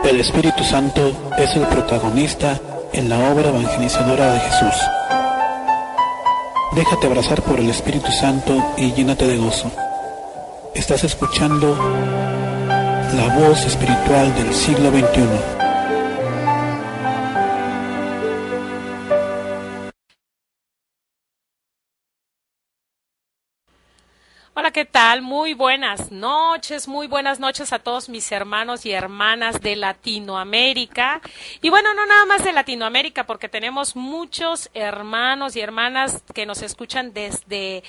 El Espíritu Santo es el protagonista en la obra evangelizadora de Jesús. Déjate abrazar por el Espíritu Santo y llénate de gozo. Estás escuchando la voz espiritual del siglo XXI. Hola, ¿qué tal? Muy buenas noches a todos mis hermanos y hermanas de Latinoamérica. Y bueno, no nada más de Latinoamérica, porque tenemos muchos hermanos y hermanas que nos escuchan desde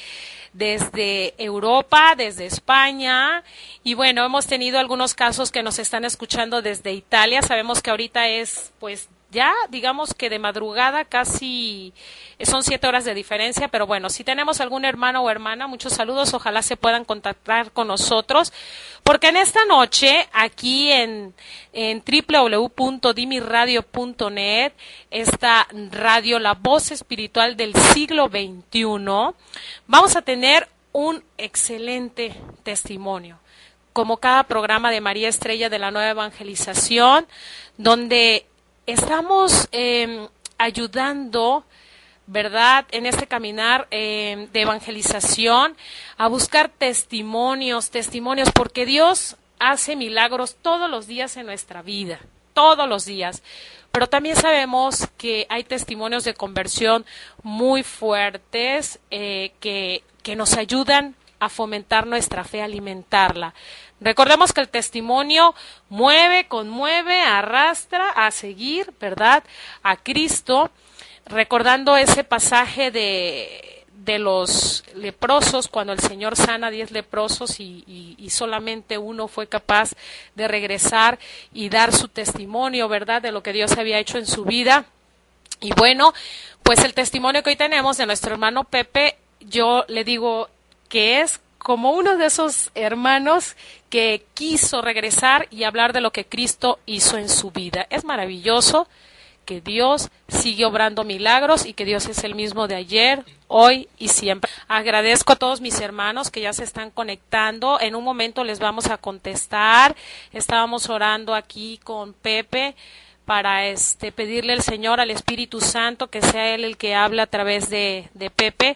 Europa, desde España. Y bueno, hemos tenido algunos casos que nos están escuchando desde Italia. Sabemos que ahorita es, pues, ya, digamos que de madrugada, casi son 7 horas de diferencia, pero bueno, si tenemos algún hermano o hermana, muchos saludos, ojalá se puedan contactar con nosotros, porque en esta noche, aquí en www.dimiradio.net, esta radio, la voz espiritual del siglo XXI, vamos a tener un excelente testimonio, como cada programa de María Estrella de la Nueva Evangelización, donde estamos ayudando, ¿verdad?, en este caminar de evangelización a buscar testimonios, porque Dios hace milagros todos los días en nuestra vida, todos los días. Pero también sabemos que hay testimonios de conversión muy fuertes que nos ayudan a fomentar nuestra fe, a alimentarla. Recordemos que el testimonio mueve, conmueve, arrastra a seguir, ¿verdad?, a Cristo, recordando ese pasaje de los leprosos, cuando el Señor sana a 10 leprosos y solamente uno fue capaz de regresar y dar su testimonio, ¿verdad?, de lo que Dios había hecho en su vida. Y bueno, pues el testimonio que hoy tenemos de nuestro hermano Pepe, yo le digo que es como uno de esos hermanos que quiso regresar y hablar de lo que Cristo hizo en su vida. Es maravilloso que Dios sigue obrando milagros y que Dios es el mismo de ayer, hoy y siempre. Agradezco a todos mis hermanos que ya se están conectando. En un momento les vamos a contestar. Estábamos orando aquí con Pepe para pedirle al Señor, al Espíritu Santo, que sea Él el que habla a través de Pepe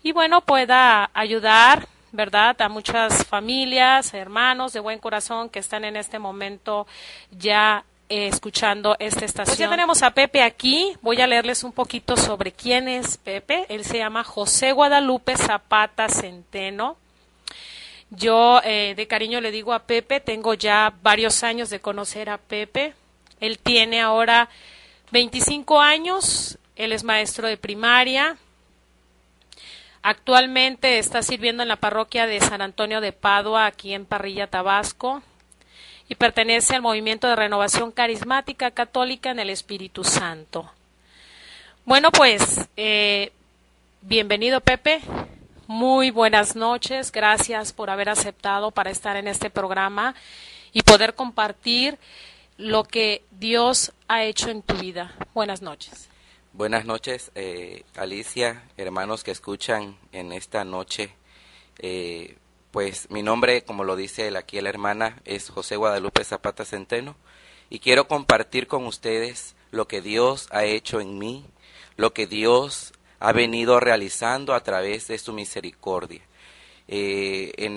y bueno, pueda ayudar, ¿verdad?, a muchas familias, hermanos de buen corazón que están en este momento ya escuchando esta estación. Pues ya tenemos a Pepe aquí. Voy a leerles un poquito sobre quién es Pepe. Él se llama José Guadalupe Zapata Centeno. Yo de cariño le digo a Pepe, tengo ya varios años de conocer a Pepe. Él tiene ahora 25 años, él es maestro de primaria. Actualmente está sirviendo en la parroquia de San Antonio de Padua, aquí en Parrilla, Tabasco, y pertenece al movimiento de renovación carismática católica en el Espíritu Santo. Bueno, pues, bienvenido, Pepe. Muy buenas noches. Gracias por haber aceptado para estar en este programa y poder compartir lo que Dios ha hecho en tu vida. Buenas noches. Buenas noches, Alicia, hermanos que escuchan en esta noche. Pues mi nombre, como lo dice aquí la hermana, es José Guadalupe Zapata Centeno y quiero compartir con ustedes lo que Dios ha hecho en mí, lo que Dios ha venido realizando a través de su misericordia. En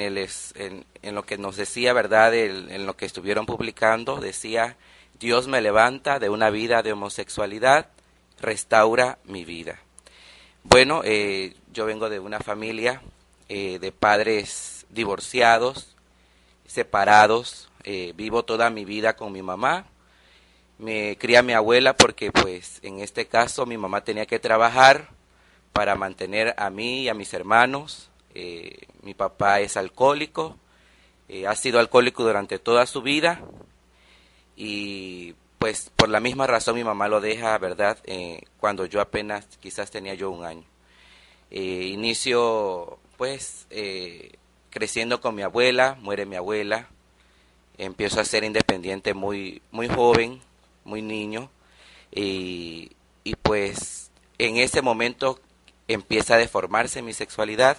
lo que nos decía, ¿verdad?, en lo que estuvieron publicando, decía: Dios me levanta de una vida de homosexualidad, restaura mi vida. Bueno, yo vengo de una familia de padres divorciados, separados. Vivo toda mi vida con mi mamá. Me cría mi abuela porque, pues, en este caso mi mamá tenía que trabajar para mantener a mí y a mis hermanos. Mi papá es alcohólico, ha sido alcohólico durante toda su vida y pues por la misma razón mi mamá lo deja, ¿verdad?, cuando yo apenas quizás tenía yo 1 año. Inicio pues creciendo con mi abuela, muere mi abuela, empiezo a ser independiente muy joven, muy niño, y pues en ese momento empieza a deformarse mi sexualidad,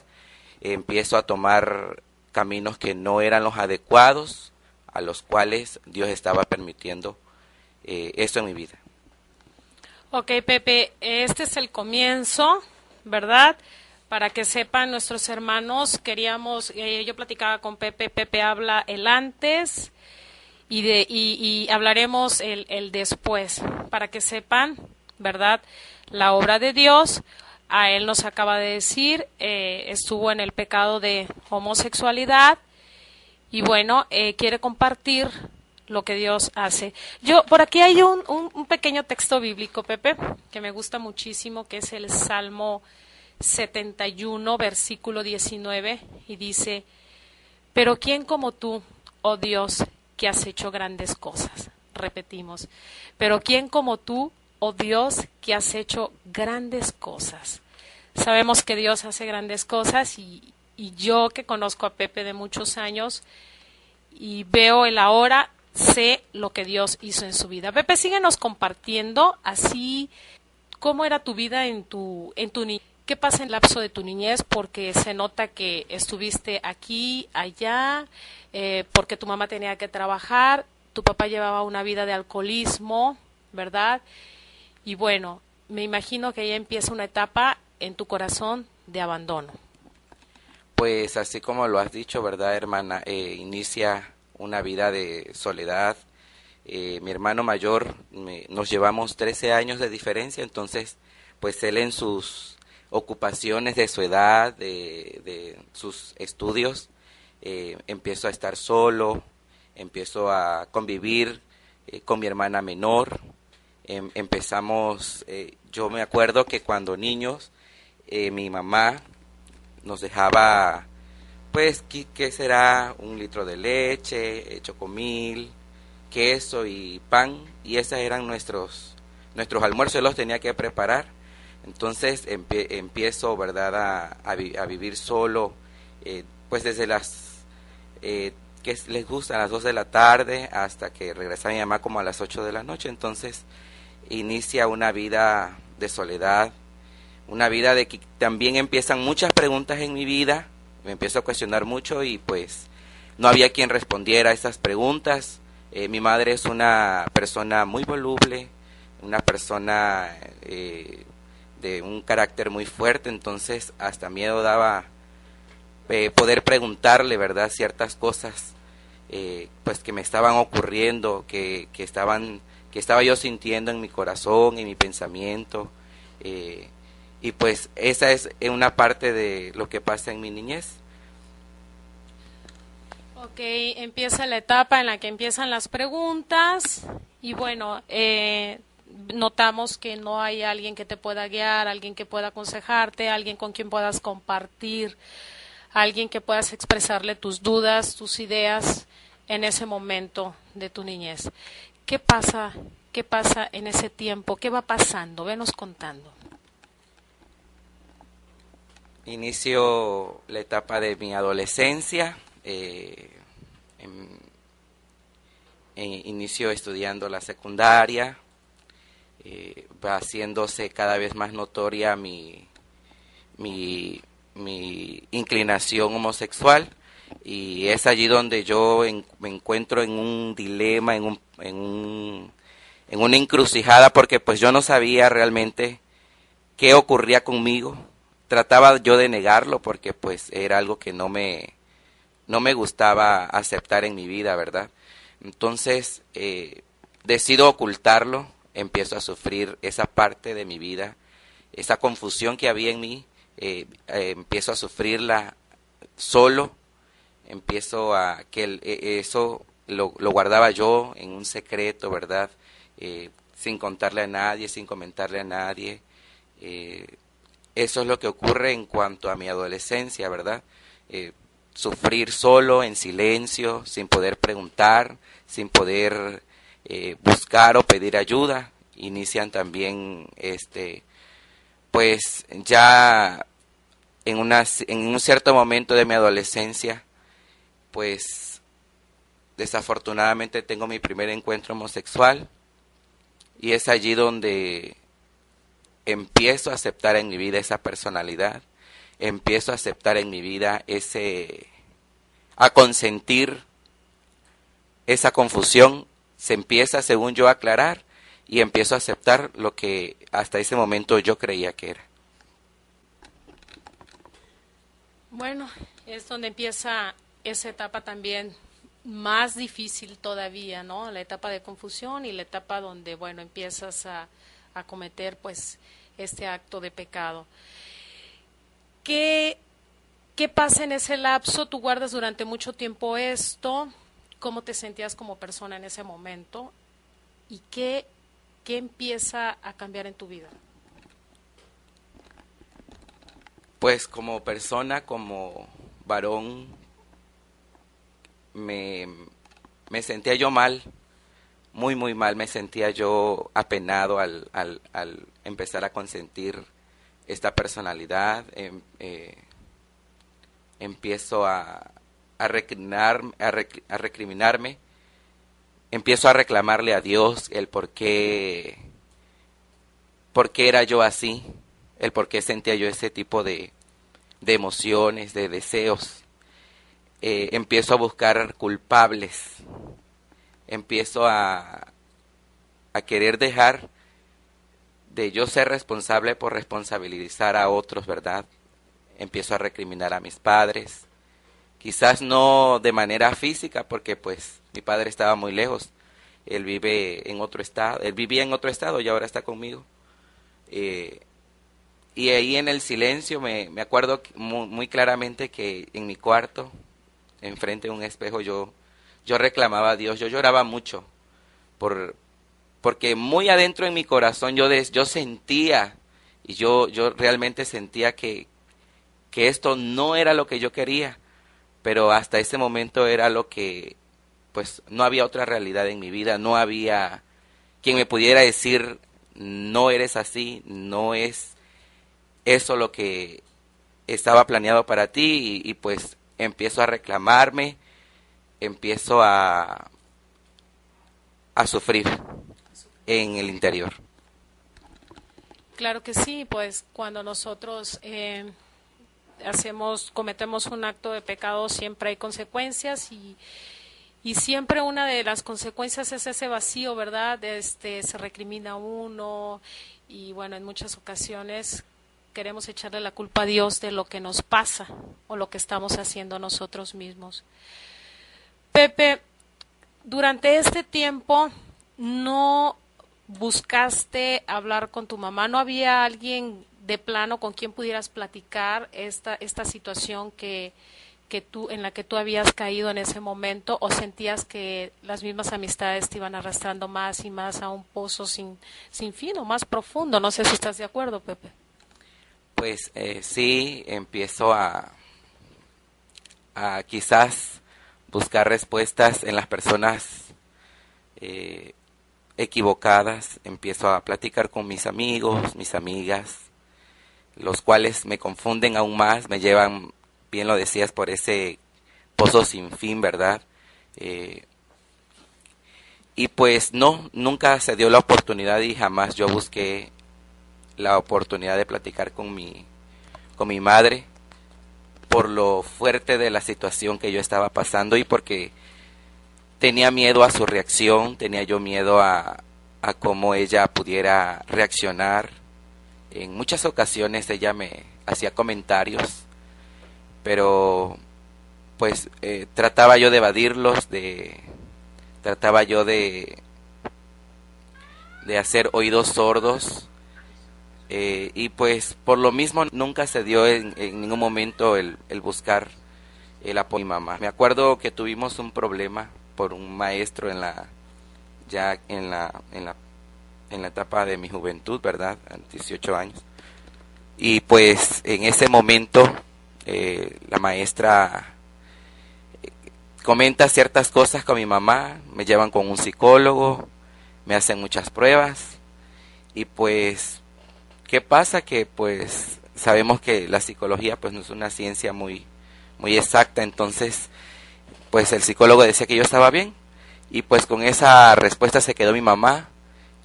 empiezo a tomar caminos que no eran los adecuados, a los cuales Dios estaba permitiendo esto en mi vida. Ok, Pepe, este es el comienzo, ¿verdad? Para que sepan nuestros hermanos, yo platicaba con Pepe, Pepe habla el antes y hablaremos el después, para que sepan, ¿verdad? La obra de Dios. A él nos acaba de decir, estuvo en el pecado de homosexualidad y bueno, quiere compartir lo que Dios hace. Por aquí hay un pequeño texto bíblico, Pepe, que me gusta muchísimo, que es el Salmo 71, versículo 19, y dice: pero ¿quién como tú, oh Dios, que has hecho grandes cosas? Repetimos, pero ¿quién como tú, oh Dios, que has hecho grandes cosas? Sabemos que Dios hace grandes cosas y yo que conozco a Pepe de muchos años y veo el ahora, sé lo que Dios hizo en su vida. Pepe, síguenos compartiendo así cómo era tu vida en tu niñez. ¿Qué pasa en el lapso de tu niñez? Porque se nota que estuviste aquí, allá, porque tu mamá tenía que trabajar, tu papá llevaba una vida de alcoholismo, ¿verdad? Y bueno, me imagino que ya empieza una etapa en tu corazón de abandono. Pues así como lo has dicho, ¿verdad, hermana? Inicia una vida de soledad. Mi hermano mayor, nos llevamos 13 años de diferencia, entonces pues él en sus ocupaciones de su edad, de sus estudios, empiezo a estar solo, empiezo a convivir con mi hermana menor. Empezamos, yo me acuerdo que cuando niños, mi mamá nos dejaba, pues, ¿qué será? 1 litro de leche, chocomil, queso y pan, y esos eran nuestros almuerzos, yo los tenía que preparar. Entonces empiezo, ¿verdad?, a vivir solo, pues desde las que les gusta, a las 2 de la tarde hasta que regresa mi mamá como a las 8 de la noche. Entonces inicia una vida de soledad, una vida de que también empiezan muchas preguntas en mi vida, me empiezo a cuestionar mucho y pues no había quien respondiera a esas preguntas. Mi madre es una persona muy voluble, una persona de un carácter muy fuerte, entonces hasta miedo daba poder preguntarle, ¿verdad?, ciertas cosas pues que me estaban ocurriendo, que estaba yo sintiendo en mi corazón, en mi pensamiento, y pues esa es una parte de lo que pasa en mi niñez. Ok, empieza la etapa en la que empiezan las preguntas y bueno, notamos que no hay alguien que te pueda guiar, alguien que pueda aconsejarte, alguien con quien puedas compartir, alguien que puedas expresarle tus dudas, tus ideas en ese momento de tu niñez. ¿Qué pasa en ese tiempo? ¿Qué va pasando? Venos contando. Inicio la etapa de mi adolescencia, inicio estudiando la secundaria, va haciéndose cada vez más notoria mi inclinación homosexual, y es allí donde yo me encuentro en un dilema, en una encrucijada, porque pues yo no sabía realmente qué ocurría conmigo. Trataba yo de negarlo porque pues era algo que no me gustaba aceptar en mi vida, ¿verdad? Entonces decido ocultarlo, empiezo a sufrir esa parte de mi vida, esa confusión que había en mí, empiezo a sufrirla solo, empiezo a que eso lo guardaba yo en un secreto, ¿verdad? Sin contarle a nadie, sin comentarle a nadie. Eso es lo que ocurre en cuanto a mi adolescencia, ¿verdad? Sufrir solo, en silencio, sin poder preguntar, sin poder buscar o pedir ayuda. Inician también, pues ya en un cierto momento de mi adolescencia, pues desafortunadamente tengo mi primer encuentro homosexual, y es allí donde empiezo a aceptar en mi vida esa personalidad, empiezo a aceptar en mi vida a consentir esa confusión se empieza, según yo, a aclarar y empiezo a aceptar lo que hasta ese momento yo creía que era. Bueno, es donde empieza esa etapa también más difícil todavía, ¿no? La etapa de confusión y la etapa donde, bueno, empiezas a cometer, pues, este acto de pecado. ¿Qué pasa en ese lapso? ¿Tú guardas durante mucho tiempo esto? ¿Cómo te sentías como persona en ese momento? ¿Y qué empieza a cambiar en tu vida? Pues como persona, como varón, me sentía yo mal, muy, muy mal. Me sentía yo apenado al empezar a consentir esta personalidad. Empiezo a recriminarme, empiezo a reclamarle a Dios el por qué era yo así, el por qué sentía yo ese tipo de emociones, de deseos. Empiezo a buscar culpables, empiezo a querer dejar de yo ser responsable por responsabilizar a otros, ¿verdad? Empiezo a recriminar a mis padres, quizás no de manera física, porque pues mi padre estaba muy lejos, él vive en otro estado, él vivía en otro estado y ahora está conmigo. Y ahí en el silencio me acuerdo muy, muy claramente que en mi cuarto, enfrente de un espejo, yo reclamaba a Dios, yo lloraba mucho, porque muy adentro en mi corazón yo sentía, y yo realmente sentía que esto no era lo que yo quería, pero hasta ese momento era lo que, pues no había otra realidad en mi vida, no había quien me pudiera decir, no eres así, no es eso lo que estaba planeado para ti, y pues empiezo a reclamarme, empiezo a sufrir en el interior. Claro que sí, pues cuando nosotros cometemos un acto de pecado siempre hay consecuencias y siempre una de las consecuencias es ese vacío, ¿verdad? Se recrimina a uno y bueno, en muchas ocasiones queremos echarle la culpa a Dios de lo que nos pasa o lo que estamos haciendo nosotros mismos. Pepe, durante este tiempo no buscaste hablar con tu mamá, ¿no había alguien de plano con quien pudieras platicar esta situación en la que tú habías caído en ese momento, o sentías que las mismas amistades te iban arrastrando más y más a un pozo sin fin o más profundo? No sé si estás de acuerdo, Pepe. Pues sí, empiezo a quizás buscar respuestas en las personas equivocadas, empiezo a platicar con mis amigos, mis amigas, los cuales me confunden aún más, me llevan, bien lo decías, por ese pozo sin fin, ¿verdad? Y pues no, nunca se dio la oportunidad y jamás yo busqué la oportunidad de platicar con mi madre por lo fuerte de la situación que yo estaba pasando y porque tenía miedo a su reacción, tenía yo miedo a cómo ella pudiera reaccionar. En muchas ocasiones ella me hacía comentarios, pero pues trataba yo de evadirlos, trataba yo de hacer oídos sordos, y pues por lo mismo nunca se dio en ningún momento el buscar el apoyo de mi mamá. Me acuerdo que tuvimos un problema por un maestro en la etapa de mi juventud, ¿verdad? A 18 años. Y pues en ese momento la maestra comenta ciertas cosas con mi mamá, me llevan con un psicólogo, me hacen muchas pruebas y pues ¿qué pasa? Que pues sabemos que la psicología pues no es una ciencia muy exacta, entonces pues el psicólogo decía que yo estaba bien y pues con esa respuesta se quedó mi mamá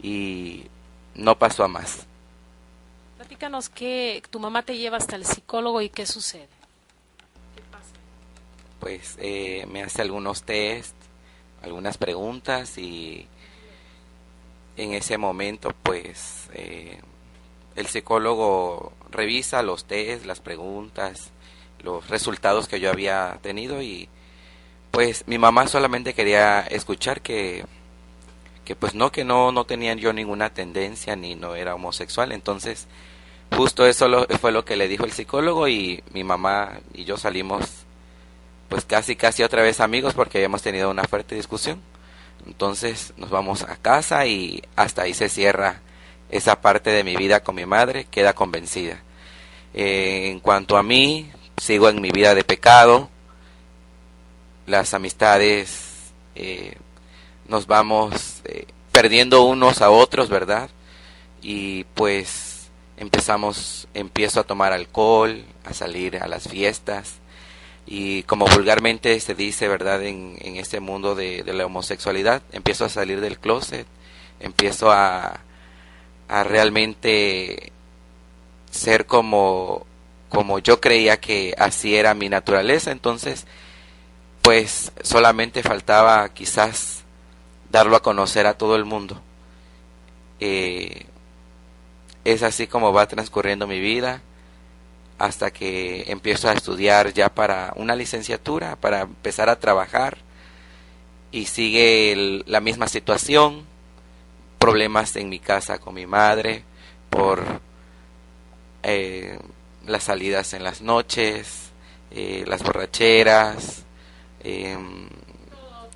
y no pasó a más. Platícanos que tu mamá te lleva hasta el psicólogo y qué sucede. ¿Qué pasa? Pues me hace algunos test, algunas preguntas y en ese momento pues el psicólogo revisa los test, las preguntas, los resultados que yo había tenido y pues mi mamá solamente quería escuchar que pues no, no tenía yo ninguna tendencia ni no era homosexual. Entonces justo eso fue lo que le dijo el psicólogo y mi mamá y yo salimos pues casi otra vez amigos porque habíamos tenido una fuerte discusión. Entonces nos vamos a casa y hasta ahí se cierra esa parte de mi vida con mi madre, queda convencida. En cuanto a mí, sigo en mi vida de pecado, las amistades nos vamos perdiendo unos a otros, ¿verdad? Y pues empiezo a tomar alcohol, a salir a las fiestas y como vulgarmente se dice, ¿verdad? En este mundo de la homosexualidad, empiezo a salir del closet, empiezo a realmente ser como yo creía que así era mi naturaleza. Entonces pues solamente faltaba quizás darlo a conocer a todo el mundo. Es así como va transcurriendo mi vida hasta que empiezo a estudiar ya para una licenciatura, para empezar a trabajar y sigue la misma situación, problemas en mi casa con mi madre por las salidas en las noches, las borracheras,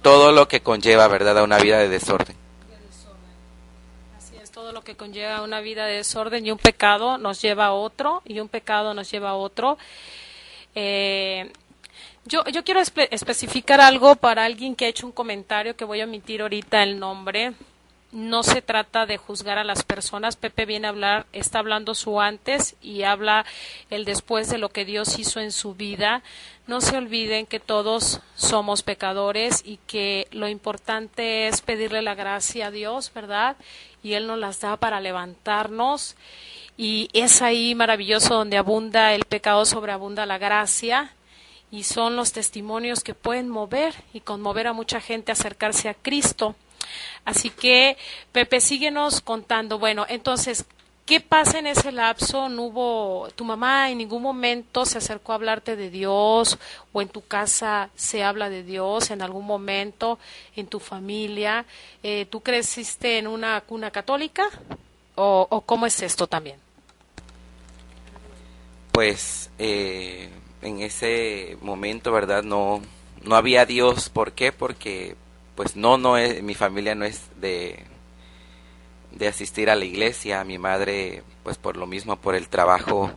todo lo que conlleva, ¿verdad?, a una vida de desorden. Así es, todo lo que conlleva una vida de desorden y un pecado nos lleva a otro y un pecado nos lleva a otro. Yo quiero especificar algo para alguien que ha hecho un comentario que voy a omitir ahorita el nombre. No se trata de juzgar a las personas. Pepe viene a hablar, está hablando su antes y habla el después de lo que Dios hizo en su vida. No se olviden que todos somos pecadores y que lo importante es pedirle la gracia a Dios, ¿verdad? Y Él nos las da para levantarnos. Y es ahí maravilloso donde abunda el pecado, sobreabunda la gracia. Y son los testimonios que pueden mover y conmover a mucha gente a acercarse a Cristo. Así que, Pepe, síguenos contando. Bueno, entonces, ¿qué pasa en ese lapso? ¿No hubo, tu mamá en ningún momento se acercó a hablarte de Dios o en tu casa se habla de Dios en algún momento, en tu familia? ¿Tú creciste en una cuna católica o cómo es esto también? Pues en ese momento, ¿verdad? No había Dios. ¿Por qué? Porque pues no es, mi familia no es de asistir a la iglesia. Mi madre, pues por lo mismo, por el trabajo,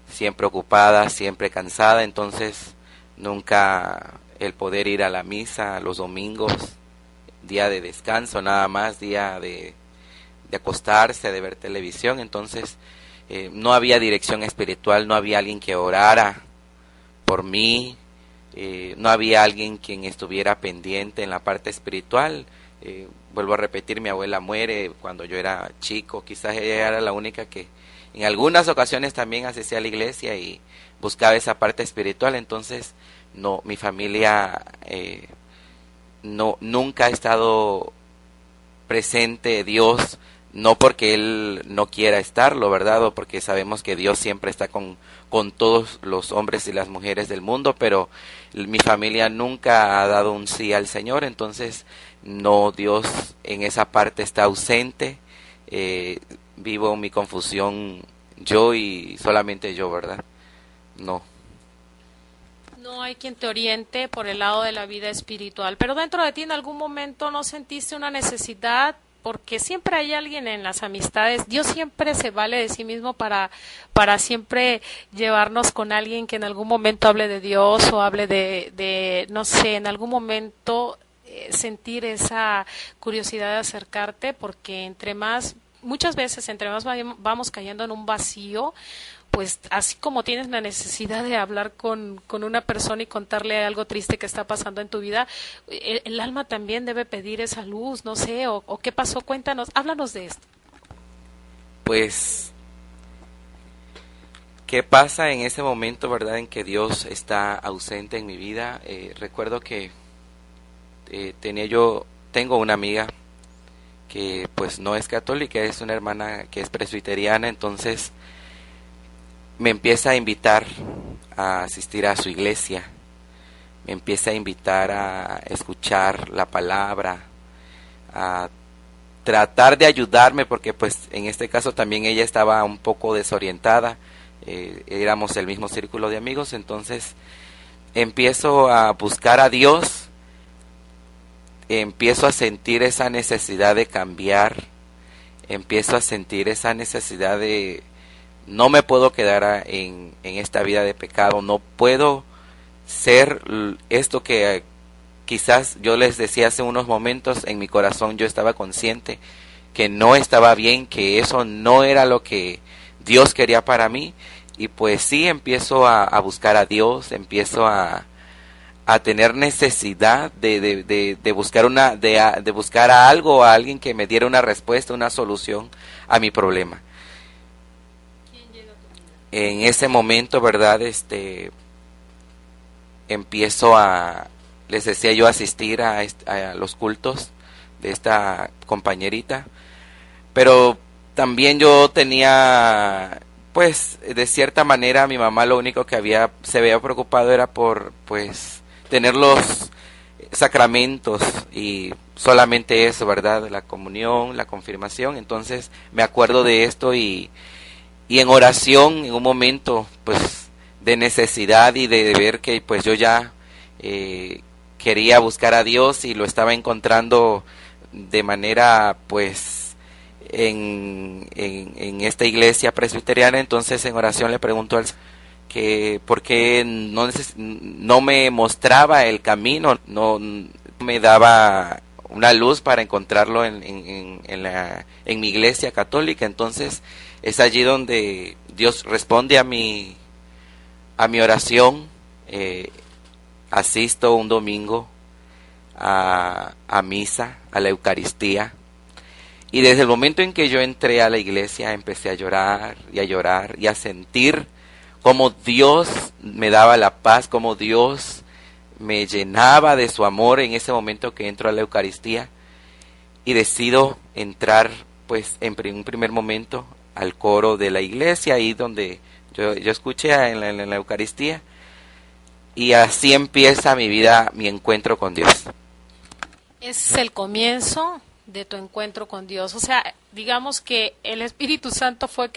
siempre ocupada, siempre cansada, entonces nunca el poder ir a la misa los domingos, día de descanso nada más, día de acostarse, de ver televisión. Entonces no había dirección espiritual, no había alguien que orara por mí. No había alguien quien estuviera pendiente en la parte espiritual. Vuelvo a repetir, mi abuela muere cuando yo era chico. Quizás ella era la única que en algunas ocasiones también asistía a la iglesia y buscaba esa parte espiritual. Entonces no, mi familia nunca ha estado presente Dios, no porque Él no quiera estarlo, ¿verdad? O porque sabemos que Dios siempre está con todos los hombres y las mujeres del mundo, pero mi familia nunca ha dado un sí al Señor. Entonces no, Dios en esa parte está ausente. Vivo mi confusión yo y solamente yo, ¿verdad? No hay quien te oriente por el lado de la vida espiritual, pero dentro de ti en algún momento no sentiste una necesidad, porque siempre hay alguien en las amistades. Dios siempre se vale de sí mismo para siempre llevarnos con alguien que en algún momento hable de Dios o hable de no sé, en algún momento sentir esa curiosidad de acercarte, porque muchas veces entre más vamos cayendo en un vacío, pues así como tienes la necesidad de hablar con una persona y contarle algo triste que está pasando en tu vida, el alma también debe pedir esa luz, no sé, o qué pasó, cuéntanos, háblanos de esto. Pues, ¿qué pasa en ese momento, verdad, en que Dios está ausente en mi vida? Recuerdo que tengo una amiga que pues no es católica, es una hermana que es presbiteriana, entonces me empieza a invitar a asistir a su iglesia, me empieza a invitar a escuchar la palabra, a tratar de ayudarme, porque pues en este caso también ella estaba un poco desorientada, éramos el mismo círculo de amigos, entonces empiezo a buscar a Dios, empiezo a sentir esa necesidad de cambiar, empiezo a sentir esa necesidad de no me puedo quedar en esta vida de pecado, no puedo ser esto que quizás yo les decía hace unos momentos, en mi corazón yo estaba consciente que no estaba bien, que eso no era lo que Dios quería para mí, y pues sí empiezo a buscar a Dios, empiezo a tener necesidad de buscar a algo, a alguien que me diera una respuesta, una solución a mi problema. En ese momento, ¿verdad? Empiezo les decía yo, asistir a los cultos de esta compañerita, pero también yo tenía, pues, de cierta manera, mi mamá lo único que se había preocupado era por, pues, tener los sacramentos y solamente eso, ¿verdad? La comunión, la confirmación. Entonces me acuerdo de esto y en oración, en un momento pues de necesidad y de ver que pues yo ya quería buscar a Dios y lo estaba encontrando de manera pues en esta iglesia presbiteriana, entonces en oración le pregunto al Señor que por qué no me mostraba el camino, no me daba una luz para encontrarlo en mi iglesia católica. Entonces es allí donde Dios responde a mi oración. Asisto un domingo a misa, a la Eucaristía, y desde el momento en que yo entré a la iglesia empecé a llorar y a sentir cómo Dios me daba la paz, cómo Dios me llenaba de su amor en ese momento que entro a la Eucaristía, y decido entrar pues en un primer momento al coro de la iglesia, ahí donde yo escuché en la Eucaristía, y así empieza mi vida, mi encuentro con Dios. Es el comienzo de tu encuentro con Dios, o sea, digamos que el Espíritu Santo fue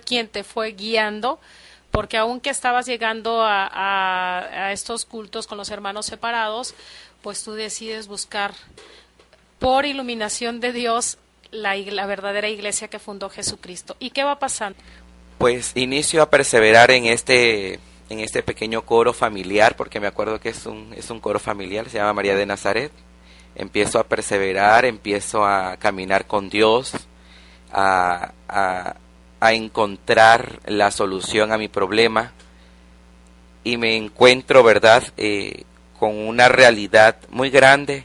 quien te fue guiando, porque aunque estabas llegando a estos cultos con los hermanos separados, pues tú decides buscar por iluminación de Dios la verdadera iglesia que fundó Jesucristo. ¿Y qué va pasando? Pues inicio a perseverar en este pequeño coro familiar, porque me acuerdo que es un coro familiar, se llama María de Nazaret. Empiezo a perseverar, empiezo a caminar con Dios, a encontrar la solución a mi problema, y me encuentro, ¿verdad?, con una realidad muy grande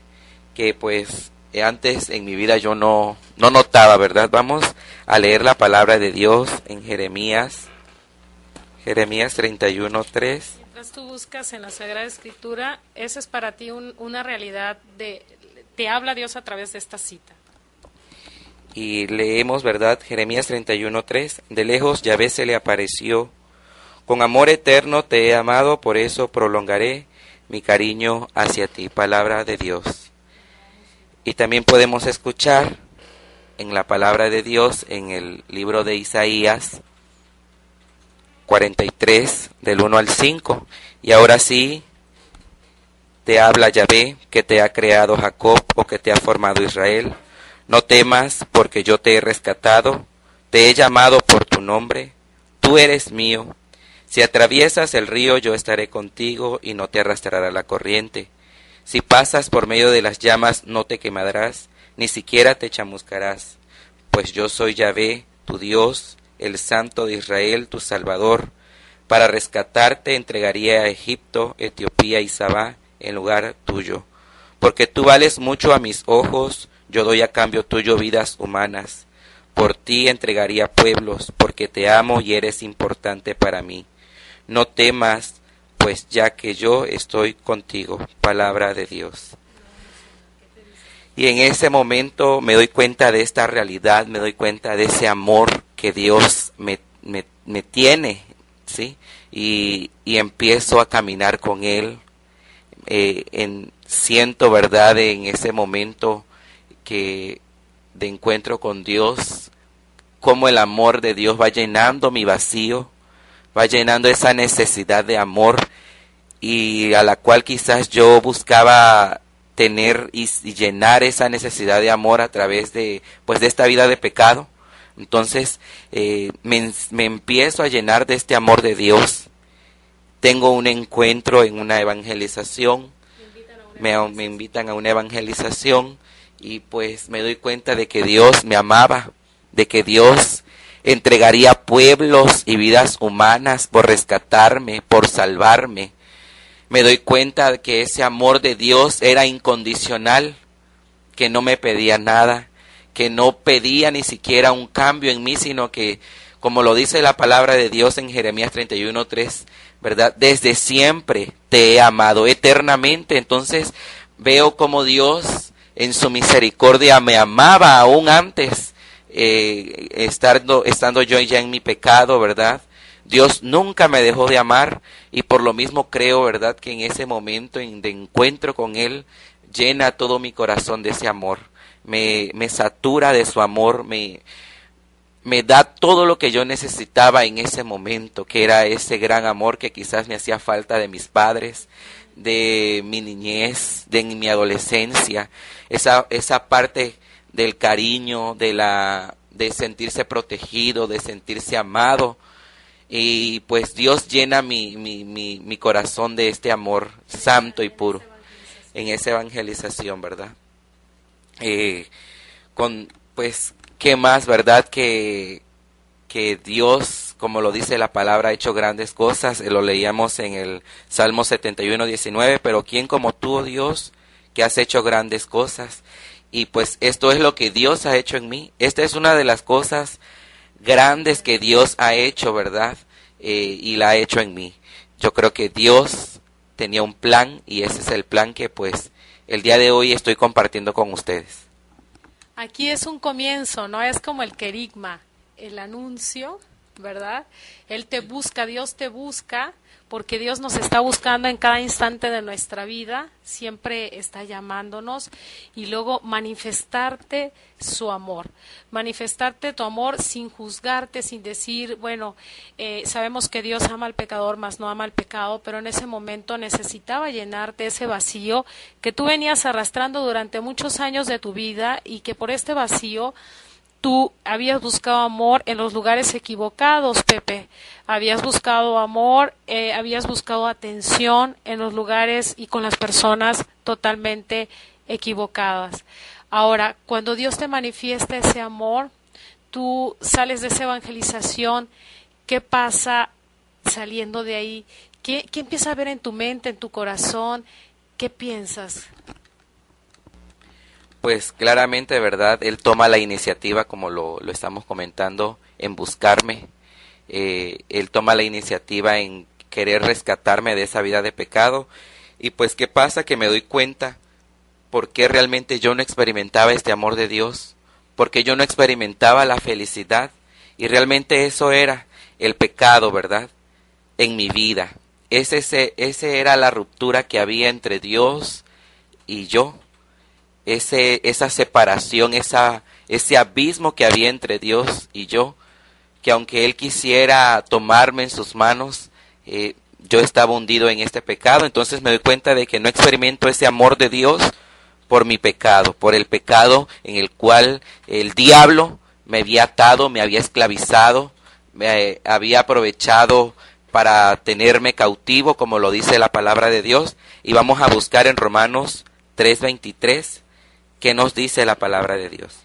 que pues antes en mi vida yo no notaba, ¿verdad? Vamos a leer la palabra de Dios en Jeremías 31:3. Mientras tú buscas en la Sagrada Escritura, esa es para ti una realidad te habla Dios a través de esta cita. Y leemos, ¿verdad? Jeremías 31:3. De lejos Yahvé se le apareció. Con amor eterno te he amado, por eso prolongaré mi cariño hacia ti. Palabra de Dios. Y también podemos escuchar en la palabra de Dios en el libro de Isaías 43, del 1 al 5. Y ahora sí, te habla Yahvé, que te ha creado Jacob, o que te ha formado Israel. No temas, porque yo te he rescatado, te he llamado por tu nombre, tú eres mío. Si atraviesas el río, yo estaré contigo y no te arrastrará la corriente. Si pasas por medio de las llamas, no te quemarás, ni siquiera te chamuscarás. Pues yo soy Yahvé, tu Dios, el Santo de Israel, tu Salvador. Para rescatarte entregaría a Egipto, Etiopía y Sabá en lugar tuyo. Porque tú vales mucho a mis ojos, yo doy a cambio tuyo vidas humanas. Por ti entregaría pueblos, porque te amo y eres importante para mí. No temas, pues ya que yo estoy contigo. Palabra de Dios. Y en ese momento me doy cuenta de esta realidad, me doy cuenta de ese amor que Dios me tiene, ¿sí? Y empiezo a caminar con Él. Siento, ¿verdad?, en ese momento de encuentro con Dios, cómo el amor de Dios va llenando mi vacío, va llenando esa necesidad de amor, y a la cual quizás yo buscaba tener y llenar esa necesidad de amor a través de esta vida de pecado. Entonces me empiezo a llenar de este amor de Dios. Tengo un encuentro en una evangelización, me invitan a una evangelización, y pues me doy cuenta de que Dios me amaba, de que Dios entregaría pueblos y vidas humanas por rescatarme, por salvarme. Me doy cuenta de que ese amor de Dios era incondicional, que no me pedía nada, que no pedía ni siquiera un cambio en mí, sino que, como lo dice la palabra de Dios en Jeremías 31:3, ¿verdad? Desde siempre te he amado eternamente. Entonces veo como Dios en su misericordia me amaba aún antes, estando yo ya en mi pecado, ¿verdad? Dios nunca me dejó de amar, y por lo mismo creo, ¿verdad?, que en ese momento de encuentro con Él llena todo mi corazón de ese amor, me satura de su amor, me da todo lo que yo necesitaba en ese momento, que era ese gran amor que quizás me hacía falta de mis padres, de mi niñez, de mi adolescencia, esa parte del cariño, de sentirse protegido, de sentirse amado. Y pues Dios llena mi corazón de este amor santo y puro en esa evangelización, ¿verdad? Pues, ¿qué más, verdad? Que Dios, como lo dice la palabra, ha hecho grandes cosas. Lo leíamos en el Salmo 71:19, pero ¿quién como tú, oh Dios, que has hecho grandes cosas? Y pues esto es lo que Dios ha hecho en mí. Esta es una de las cosas grandes que Dios ha hecho, ¿verdad? Y la ha hecho en mí. Yo creo que Dios tenía un plan, y ese es el plan que pues el día de hoy estoy compartiendo con ustedes. Aquí es un comienzo, ¿no? Es como el querigma, el anuncio, ¿verdad? Él te busca, Dios te busca, porque Dios nos está buscando en cada instante de nuestra vida, siempre está llamándonos, y luego manifestarte su amor, manifestarte tu amor sin juzgarte, sin decir, bueno, sabemos que Dios ama al pecador, mas no ama al pecado, pero en ese momento necesitaba llenarte ese vacío que tú venías arrastrando durante muchos años de tu vida, y que por este vacío tú habías buscado amor en los lugares equivocados, Pepe. Habías buscado amor, habías buscado atención en los lugares y con las personas totalmente equivocadas. Ahora, cuando Dios te manifiesta ese amor, tú sales de esa evangelización. ¿Qué pasa saliendo de ahí? ¿Qué empieza a ver en tu mente, en tu corazón? ¿Qué piensas? Pues claramente, ¿verdad? Él toma la iniciativa, como lo estamos comentando, en buscarme. Él toma la iniciativa en querer rescatarme de esa vida de pecado. Y pues, ¿qué pasa? Que me doy cuenta por qué realmente yo no experimentaba este amor de Dios, porque yo no experimentaba la felicidad. Y realmente eso era el pecado, ¿verdad?, en mi vida. Ese era la ruptura que había entre Dios y yo. Esa separación, ese abismo que había entre Dios y yo, que aunque Él quisiera tomarme en sus manos, yo estaba hundido en este pecado. Entonces me doy cuenta de que no experimento ese amor de Dios por mi pecado, por el pecado en el cual el diablo me había atado, me había esclavizado, me había aprovechado para tenerme cautivo, como lo dice la palabra de Dios. Y vamos a buscar en Romanos 3:23, ¿qué nos dice la palabra de Dios?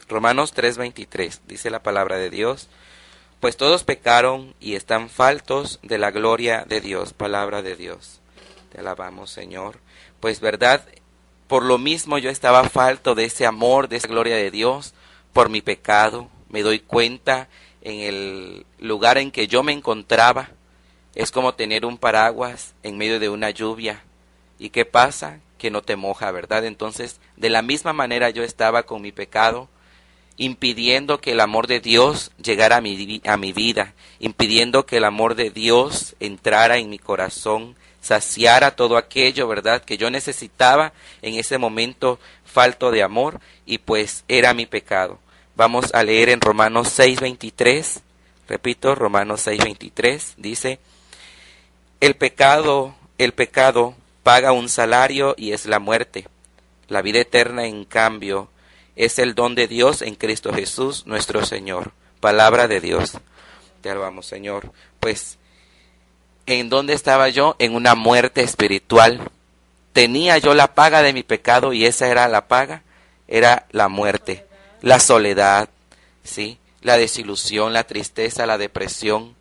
Romanos 3:23, dice la palabra de Dios: pues todos pecaron y están faltos de la gloria de Dios. Palabra de Dios, te alabamos, Señor. Pues verdad, por lo mismo yo estaba falto de ese amor, de esa gloria de Dios, por mi pecado. Me doy cuenta en el lugar en que yo me encontraba. Es como tener un paraguas en medio de una lluvia. ¿Y qué pasa? que no te moja, ¿verdad? Entonces, de la misma manera yo estaba con mi pecado, impidiendo que el amor de Dios llegara a mi vida, impidiendo que el amor de Dios entrara en mi corazón, saciara todo aquello, ¿verdad?, que yo necesitaba en ese momento falto de amor, y pues era mi pecado. Vamos a leer en Romanos 6:23, repito, Romanos 6:23, dice: el pecado paga un salario y es la muerte. La vida eterna, en cambio, es el don de Dios en Cristo Jesús, nuestro Señor. Palabra de Dios. Te alabamos, Señor. Pues, ¿en dónde estaba yo? En una muerte espiritual. Tenía yo la paga de mi pecado, y esa era la paga, era la muerte, la soledad, ¿sí?, la desilusión, la tristeza, la depresión,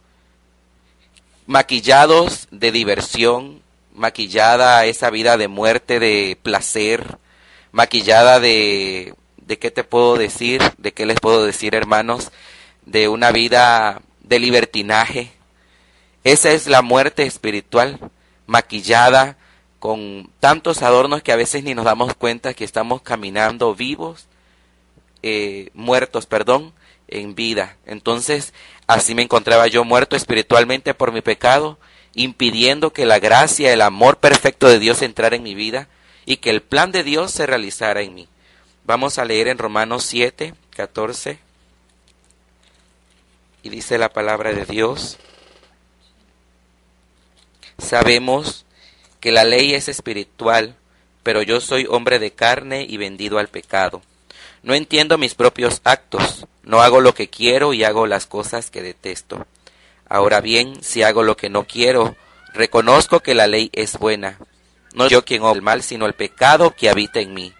maquillados de diversión, maquillada esa vida de muerte, de placer, maquillada de ¿qué te puedo decir? ¿De qué les puedo decir, hermanos? De una vida de libertinaje. Esa es la muerte espiritual, maquillada con tantos adornos que a veces ni nos damos cuenta que estamos caminando muertos, en vida. Entonces, así me encontraba yo, muerto espiritualmente por mi pecado, impidiendo que la gracia, el amor perfecto de Dios entrara en mi vida y que el plan de Dios se realizara en mí. Vamos a leer en Romanos 7:14, y dice la palabra de Dios: sabemos que la ley es espiritual, pero yo soy hombre de carne y vendido al pecado. No entiendo mis propios actos, no hago lo que quiero y hago las cosas que detesto. Ahora bien, si hago lo que no quiero, reconozco que la ley es buena. No soy yo quien obra el mal, sino el pecado que habita en mí.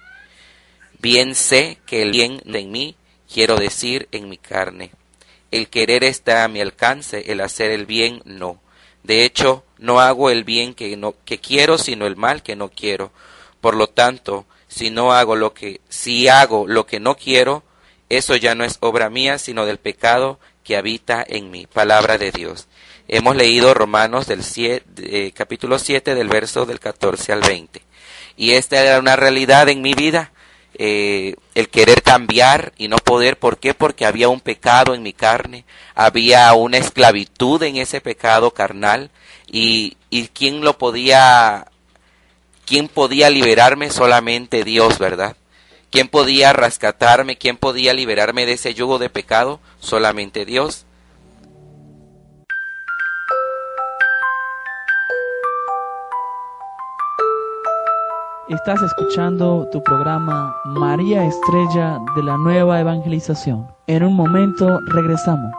Bien sé que el bien en mí, quiero decir, en mi carne. El querer está a mi alcance, el hacer el bien no. De hecho, no hago el bien que quiero, sino el mal que no quiero. Por lo tanto, si hago lo que no quiero, eso ya no es obra mía, sino del pecado que habita en mí. Palabra de Dios. Hemos leído Romanos capítulo 7, del verso del 14 al 20. Y esta era una realidad en mi vida, el querer cambiar y no poder. ¿Por qué? Porque había un pecado en mi carne, había una esclavitud en ese pecado carnal, y ¿quién podía liberarme? Solamente Dios, ¿verdad? ¿Quién podía rescatarme? ¿Quién podía liberarme de ese yugo de pecado? Solamente Dios. Estás escuchando tu programa María Estrella de la Nueva Evangelización. En un momento regresamos.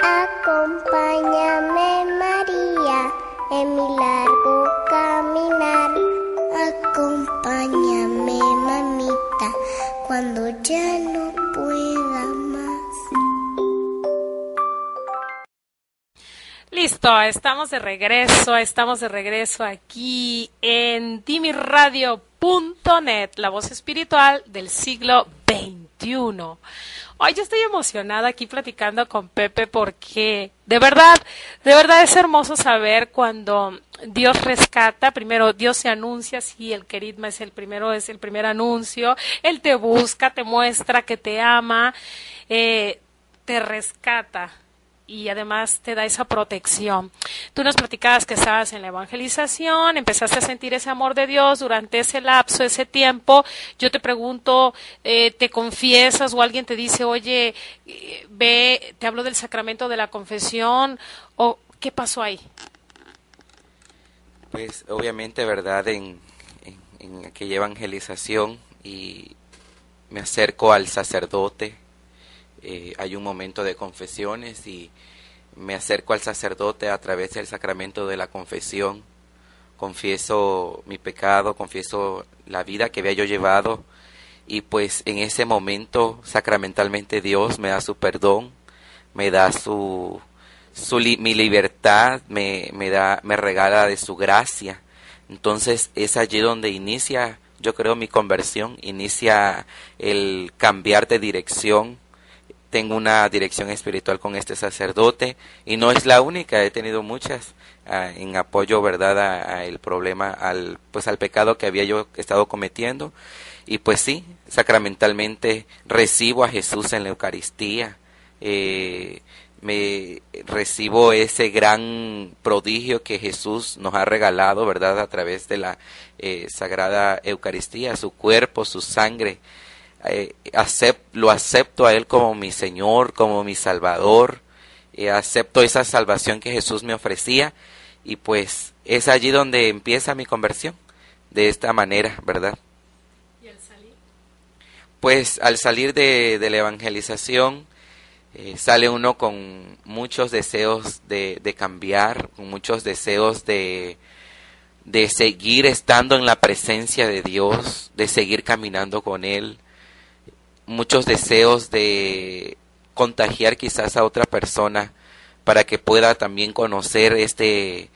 Acompáñame, María, en mi largo caminar. Acompáñame, mamita, cuando ya no pueda más. Listo, estamos de regreso aquí en dimiradio.net, la voz espiritual del siglo XXI. Hoy yo estoy emocionada aquí platicando con Pepe porque de verdad es hermoso saber cuando Dios rescata. Primero Dios se anuncia, sí, el querigma es el primer anuncio. Él te busca, te muestra que te ama, te rescata y además te da esa protección. Tú nos platicabas que estabas en la evangelización, empezaste a sentir ese amor de Dios durante ese lapso, ese tiempo. Yo te pregunto, ¿te confiesas o alguien te dice, oye, ve, te hablo del sacramento de la confesión? ¿O qué pasó ahí? Pues obviamente, ¿verdad? En aquella evangelización, y me acerco al sacerdote. Hay un momento de confesiones y me acerco al sacerdote a través del sacramento de la confesión. Confieso mi pecado, confieso la vida que había yo llevado, y pues en ese momento sacramentalmente Dios me da su perdón, me da mi libertad, me regala de su gracia. Entonces es allí donde inicia, yo creo, mi conversión, inicia el cambiar de dirección. tengo una dirección espiritual con este sacerdote y no es la única, he tenido muchas en apoyo, ¿verdad?, a el problema, al pecado que había yo estado cometiendo. Y pues sí, sacramentalmente recibo a Jesús en la Eucaristía, me recibo ese gran prodigio que Jesús nos ha regalado, ¿verdad?, a través de la Sagrada Eucaristía, su cuerpo, su sangre. Lo acepto a Él como mi Señor, como mi Salvador, acepto esa salvación que Jesús me ofrecía, y pues es allí donde empieza mi conversión, de esta manera, ¿verdad? ¿Y al salir? Pues al salir de la evangelización, sale uno con muchos deseos de cambiar, con muchos deseos de seguir estando en la presencia de Dios, de seguir caminando con Él, muchos deseos de contagiar quizás a otra persona para que pueda también conocer este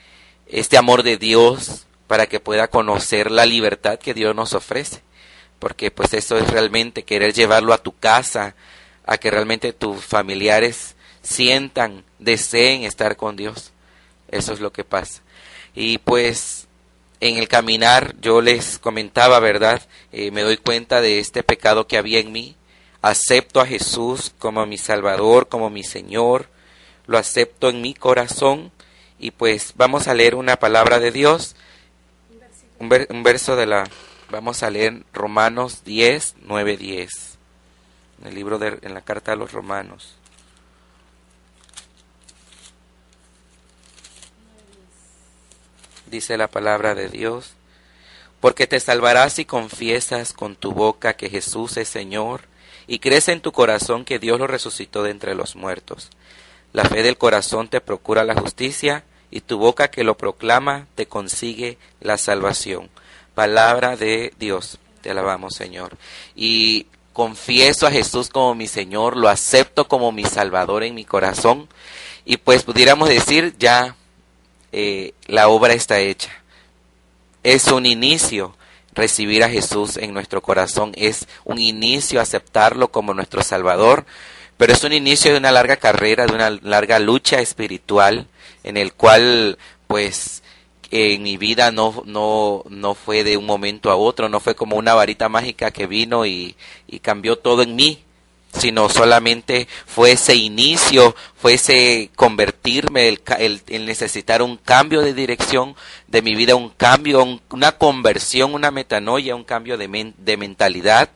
amor de Dios, para que pueda conocer la libertad que Dios nos ofrece, porque pues eso es realmente querer llevarlo a tu casa, a que realmente tus familiares sientan, deseen estar con Dios. Eso es lo que pasa. Y pues en el caminar yo les comentaba, ¿verdad? Me doy cuenta de este pecado que había en mí, acepto a Jesús como mi Salvador, como mi Señor, lo acepto en mi corazón, y pues vamos a leer una palabra de Dios, un verso vamos a leer Romanos 10, 9, 10, en la carta a los Romanos. Dice la palabra de Dios: porque te salvarás si confiesas con tu boca que Jesús es Señor, y crees en tu corazón que Dios lo resucitó de entre los muertos. La fe del corazón te procura la justicia, y tu boca que lo proclama te consigue la salvación. Palabra de Dios, te alabamos, Señor. Y confieso a Jesús como mi Señor, lo acepto como mi Salvador en mi corazón, y pues pudiéramos decir ya la obra está hecha. Es un inicio recibir a Jesús en nuestro corazón, es un inicio aceptarlo como nuestro Salvador, pero es un inicio de una larga carrera, de una larga lucha espiritual, en el cual pues en mi vida no fue de un momento a otro, no fue como una varita mágica que vino y cambió todo en mí, sino solamente fue ese inicio, fue ese convertirme, el necesitar un cambio de dirección de mi vida, un cambio, una conversión, una metanoia, un cambio de mentalidad.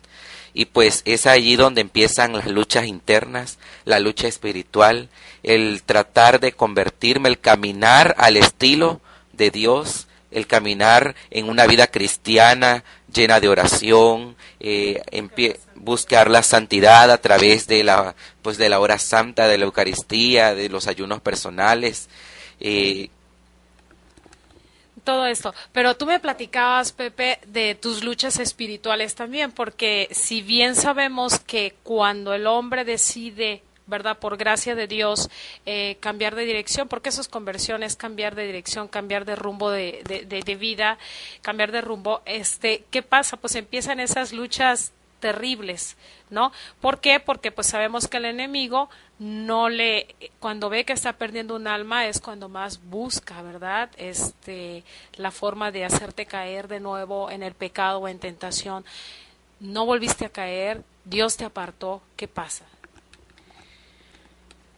Y pues es allí donde empiezan las luchas internas, la lucha espiritual, el tratar de convertirme, el caminar al estilo de Dios, el caminar en una vida cristiana llena de oración, buscar la santidad a través de la hora santa, de la Eucaristía, de los ayunos personales. Todo esto, pero tú me platicabas, Pepe, de tus luchas espirituales también, porque si bien sabemos que cuando el hombre decide, ¿verdad?, por gracia de Dios, cambiar de dirección, porque eso es conversión, es cambiar de dirección, cambiar de rumbo de vida, cambiar de rumbo, ¿qué pasa? Pues empiezan esas luchas terribles, ¿no? ¿Por qué? Porque pues sabemos que el enemigo cuando ve que está perdiendo un alma es cuando más busca, ¿verdad? La forma de hacerte caer de nuevo en el pecado o en tentación. No volviste a caer, Dios te apartó, ¿qué pasa?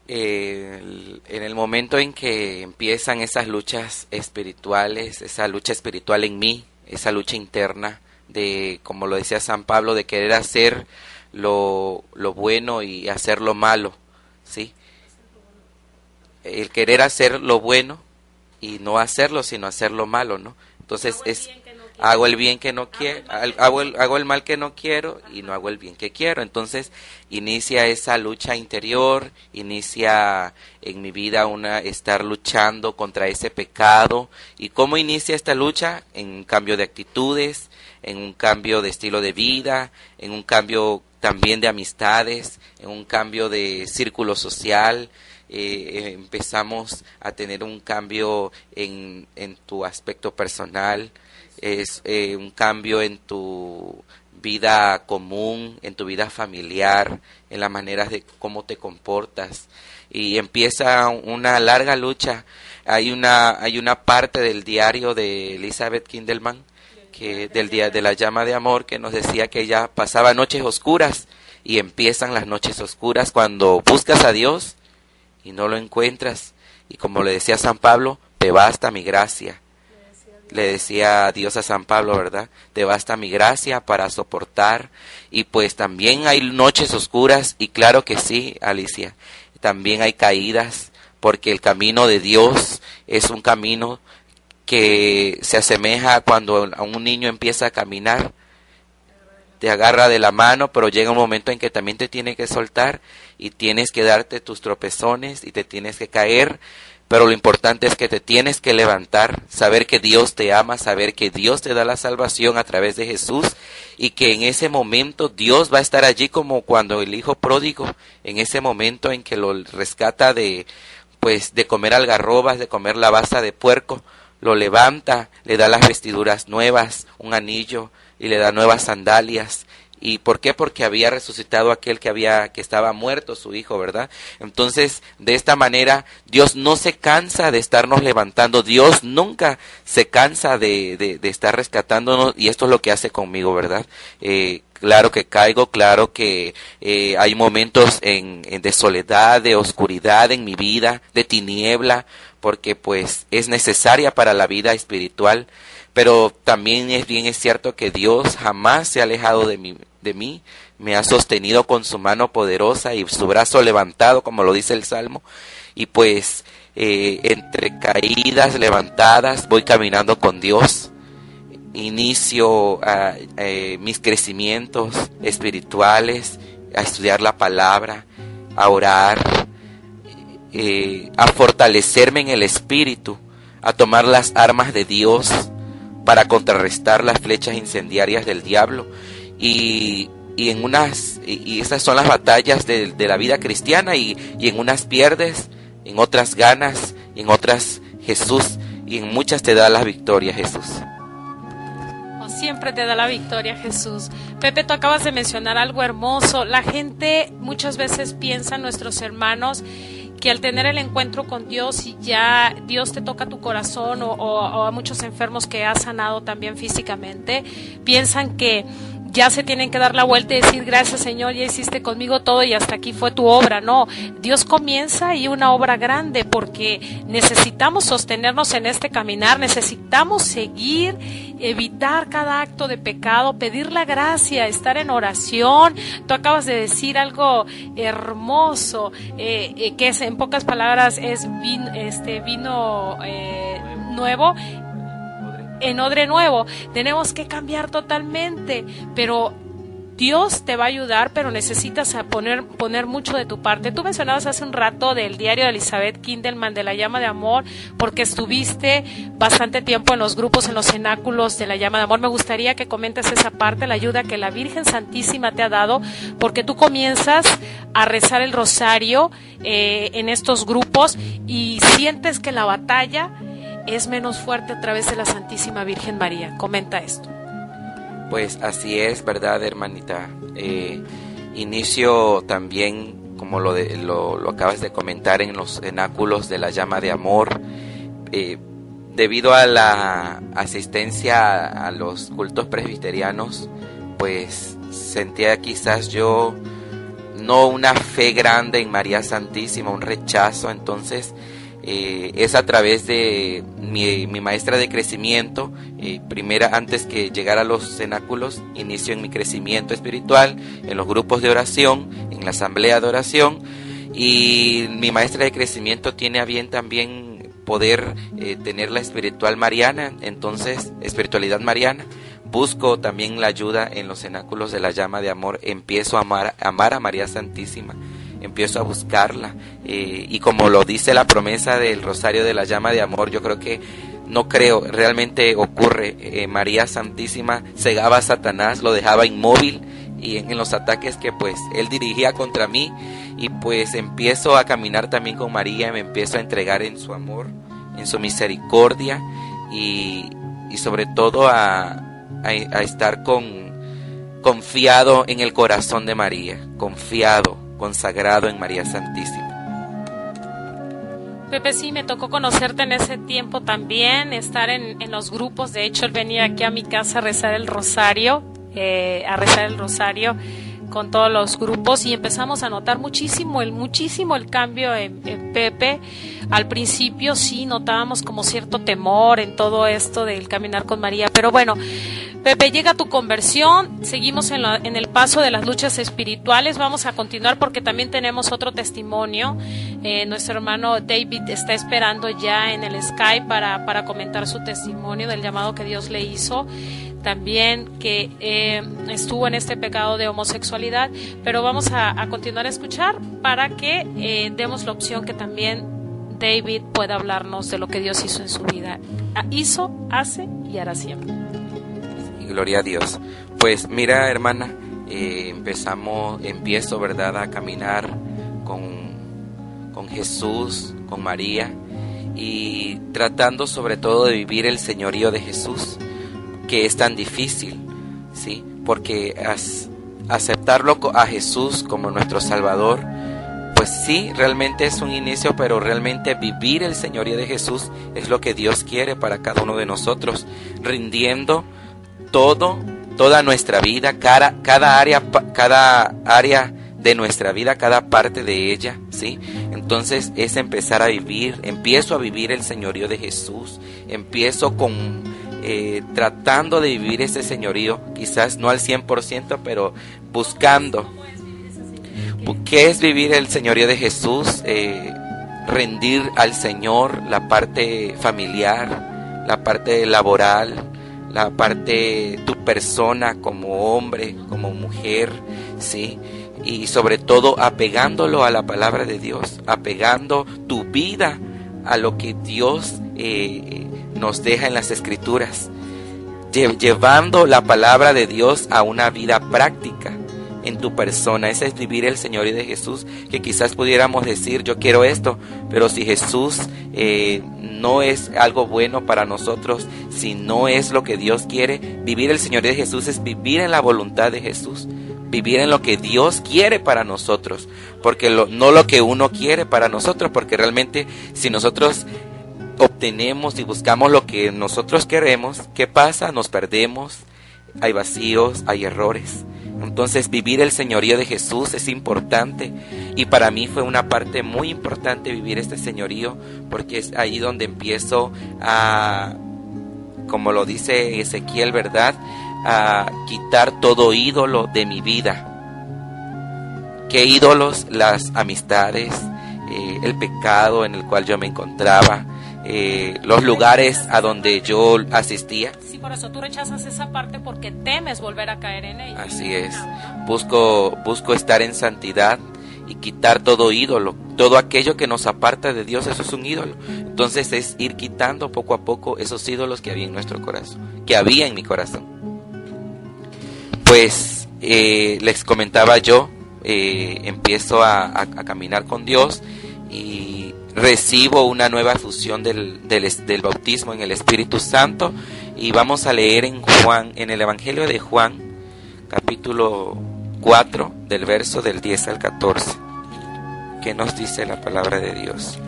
En el momento en que empiezan esas luchas espirituales, esa lucha espiritual en mí, esa lucha interna, de, como lo decía San Pablo, de querer hacer lo bueno y hacer lo malo, ¿sí? El querer hacer lo bueno y no hacerlo, sino hacer lo malo, ¿no? Entonces hago el bien que no quiero, hago el mal que no quiero y no hago el bien que quiero. Entonces inicia esa lucha interior, inicia en mi vida estar luchando contra ese pecado. ¿Y cómo inicia esta lucha? En un cambio de actitudes, en un cambio de estilo de vida, en un cambio también de amistades, en un cambio de círculo social. Empezamos a tener un cambio en tu aspecto personal, es un cambio en tu vida común, en tu vida familiar, en las maneras de cómo te comportas. Y empieza una larga lucha. Hay una parte del diario de Elizabeth Kindelman, que del día de la llama de amor, que nos decía que ella pasaba noches oscuras, y empiezan las noches oscuras cuando buscas a Dios y no lo encuentras. Y como le decía San Pablo, te basta mi gracia. Le decía Dios a San Pablo, ¿verdad? Te basta mi gracia para soportar. Y pues también hay noches oscuras, y claro que sí, Alicia, también hay caídas, porque el camino de Dios es un camino que se asemeja a cuando a un niño empieza a caminar. Te agarra de la mano, pero llega un momento en que también te tiene que soltar, y tienes que darte tus tropezones y te tienes que caer. Pero lo importante es que te tienes que levantar, saber que Dios te ama, saber que Dios te da la salvación a través de Jesús, y que en ese momento Dios va a estar allí, como cuando el hijo pródigo, en ese momento en que lo rescata de comer algarrobas, de comer la baza de puerco, lo levanta, le da las vestiduras nuevas, un anillo, y le da nuevas sandalias. ¿Y por qué? Porque había resucitado aquel que estaba muerto, su hijo, ¿verdad? Entonces, de esta manera, Dios no se cansa de estarnos levantando. Dios nunca se cansa de estar rescatándonos, y esto es lo que hace conmigo, ¿verdad? Claro que caigo, claro que hay momentos de soledad, de oscuridad en mi vida, de tiniebla, porque pues es necesaria para la vida espiritual. Pero también es cierto que Dios jamás se ha alejado de mí, me ha sostenido con su mano poderosa y su brazo levantado, como lo dice el Salmo, y pues entre caídas, levantadas, voy caminando con Dios. Inicio mis crecimientos espirituales, a estudiar la palabra, a orar, a fortalecerme en el espíritu, a tomar las armas de Dios para contrarrestar las flechas incendiarias del diablo. Y esas son las batallas de la vida cristiana, y en unas pierdes, en otras ganas, y en otras Jesús, y en muchas te da la victoria Jesús. Siempre te da la victoria Jesús. Pepe, tú acabas de mencionar algo hermoso. La gente muchas veces piensa, nuestros hermanos, que al tener el encuentro con Dios y ya Dios te toca tu corazón, o a muchos enfermos que has sanado también físicamente, piensan que ya se tienen que dar la vuelta y decir: gracias Señor, ya hiciste conmigo todo y hasta aquí fue tu obra. No, Dios comienza, y una obra grande, porque necesitamos sostenernos en este caminar, necesitamos seguir, evitar cada acto de pecado, pedir la gracia, estar en oración. Tú acabas de decir algo hermoso, que es, en pocas palabras, es vino nuevo en odre nuevo. Tenemos que cambiar totalmente, pero Dios te va a ayudar, pero necesitas poner mucho de tu parte. Tú mencionabas hace un rato del diario de Elizabeth Kindelman, de la llama de amor, porque estuviste bastante tiempo en los grupos, en los cenáculos de la llama de amor. Me gustaría que comentes esa parte, la ayuda que la Virgen Santísima te ha dado, porque tú comienzas a rezar el rosario en estos grupos, y sientes que la batalla es menos fuerte a través de la Santísima Virgen María. Comenta esto. Pues así es, ¿verdad, hermanita? Inicio también, como lo acabas de comentar, en los cenáculos de la llama de amor. Debido a la asistencia a los cultos presbiterianos, pues sentía quizás yo no una fe grande en María Santísima, un rechazo. Entonces es a través de mi maestra de crecimiento, primera, antes que llegar a los cenáculos, inicio en mi crecimiento espiritual, en los grupos de oración, en la asamblea de oración, y mi maestra de crecimiento tiene a bien también poder tener la espiritualidad mariana. Busco también la ayuda en los cenáculos de la llama de amor, empiezo a amar a María Santísima, empiezo a buscarla, y como lo dice la promesa del Rosario de la Llama de Amor, yo creo, realmente ocurre. María Santísima cegaba a Satanás, lo dejaba inmóvil, y en los ataques que pues él dirigía contra mí, y pues empiezo a caminar también con María, me empiezo a entregar en su amor, en su misericordia, y sobre todo a estar con confiado en el corazón de María, confiado, consagrado en María Santísima. Pepe, sí, me tocó conocerte en ese tiempo también, estar en los grupos. De hecho, él venía aquí a mi casa a rezar el rosario, con todos los grupos, y empezamos a notar muchísimo el cambio en Pepe. Al principio sí notábamos como cierto temor en todo esto del caminar con María, pero bueno, Pepe, llega tu conversión, seguimos en el paso de las luchas espirituales. Vamos a continuar porque también tenemos otro testimonio. Nuestro hermano David está esperando ya en el Skype para comentar su testimonio del llamado que Dios le hizo, también que estuvo en este pecado de homosexualidad. Pero vamos a continuar a escuchar para que demos la opción que también David pueda hablarnos de lo que Dios hizo en su vida. Hizo, hace y hará siempre. Gloria a Dios. Pues mira, hermana, empiezo, ¿verdad?, a caminar con Jesús, con María, y tratando sobre todo de vivir el señorío de Jesús, que es tan difícil, ¿sí? Porque aceptarlo a Jesús como nuestro Salvador, pues sí, realmente es un inicio, pero realmente vivir el señorío de Jesús es lo que Dios quiere para cada uno de nosotros, rindiendo toda nuestra vida, cada área de nuestra vida, cada parte de ella, ¿sí? Entonces es empiezo a vivir el señorío de Jesús, empiezo tratando de vivir ese señorío, quizás no al 100%, pero buscando. ¿Qué es vivir el señorío de Jesús? Rendir al Señor la parte familiar, la parte laboral, la parte tu persona como hombre, como mujer, ¿sí? Y sobre todo apegándolo a la palabra de Dios, apegando tu vida a lo que Dios nos deja en las Escrituras, llevando la palabra de Dios a una vida práctica en tu persona. Ese es vivir el señorío de Jesús, que quizás pudiéramos decir, yo quiero esto, pero si Jesús no es algo bueno para nosotros, si no es lo que Dios quiere, vivir el señorío de Jesús es vivir en la voluntad de Jesús, vivir en lo que Dios quiere para nosotros, porque no lo que uno quiere para nosotros, porque realmente si nosotros obtenemos y buscamos lo que nosotros queremos, ¿qué pasa? Nos perdemos, hay vacíos, hay errores. Entonces vivir el señorío de Jesús es importante, y para mí fue una parte muy importante vivir este señorío, porque es ahí donde empiezo a, como lo dice Ezequiel, ¿verdad?, a quitar todo ídolo de mi vida. ¿Qué ídolos? Las amistades, el pecado en el cual yo me encontraba, los lugares a donde yo asistía. Sí, por eso tú rechazas esa parte porque temes volver a caer en ella. Así es. Busco estar en santidad y quitar todo ídolo, todo aquello que nos aparta de Dios. Eso es un ídolo. Entonces es ir quitando poco a poco esos ídolos que había en nuestro corazón, que había en mi corazón. Pues les comentaba yo, empiezo a caminar con Dios y recibo una nueva fusión del bautismo en el Espíritu Santo, y vamos a leer en el Evangelio de Juan, capítulo 4, del verso del 10 al 14. ¿Qué nos dice la palabra de Dios?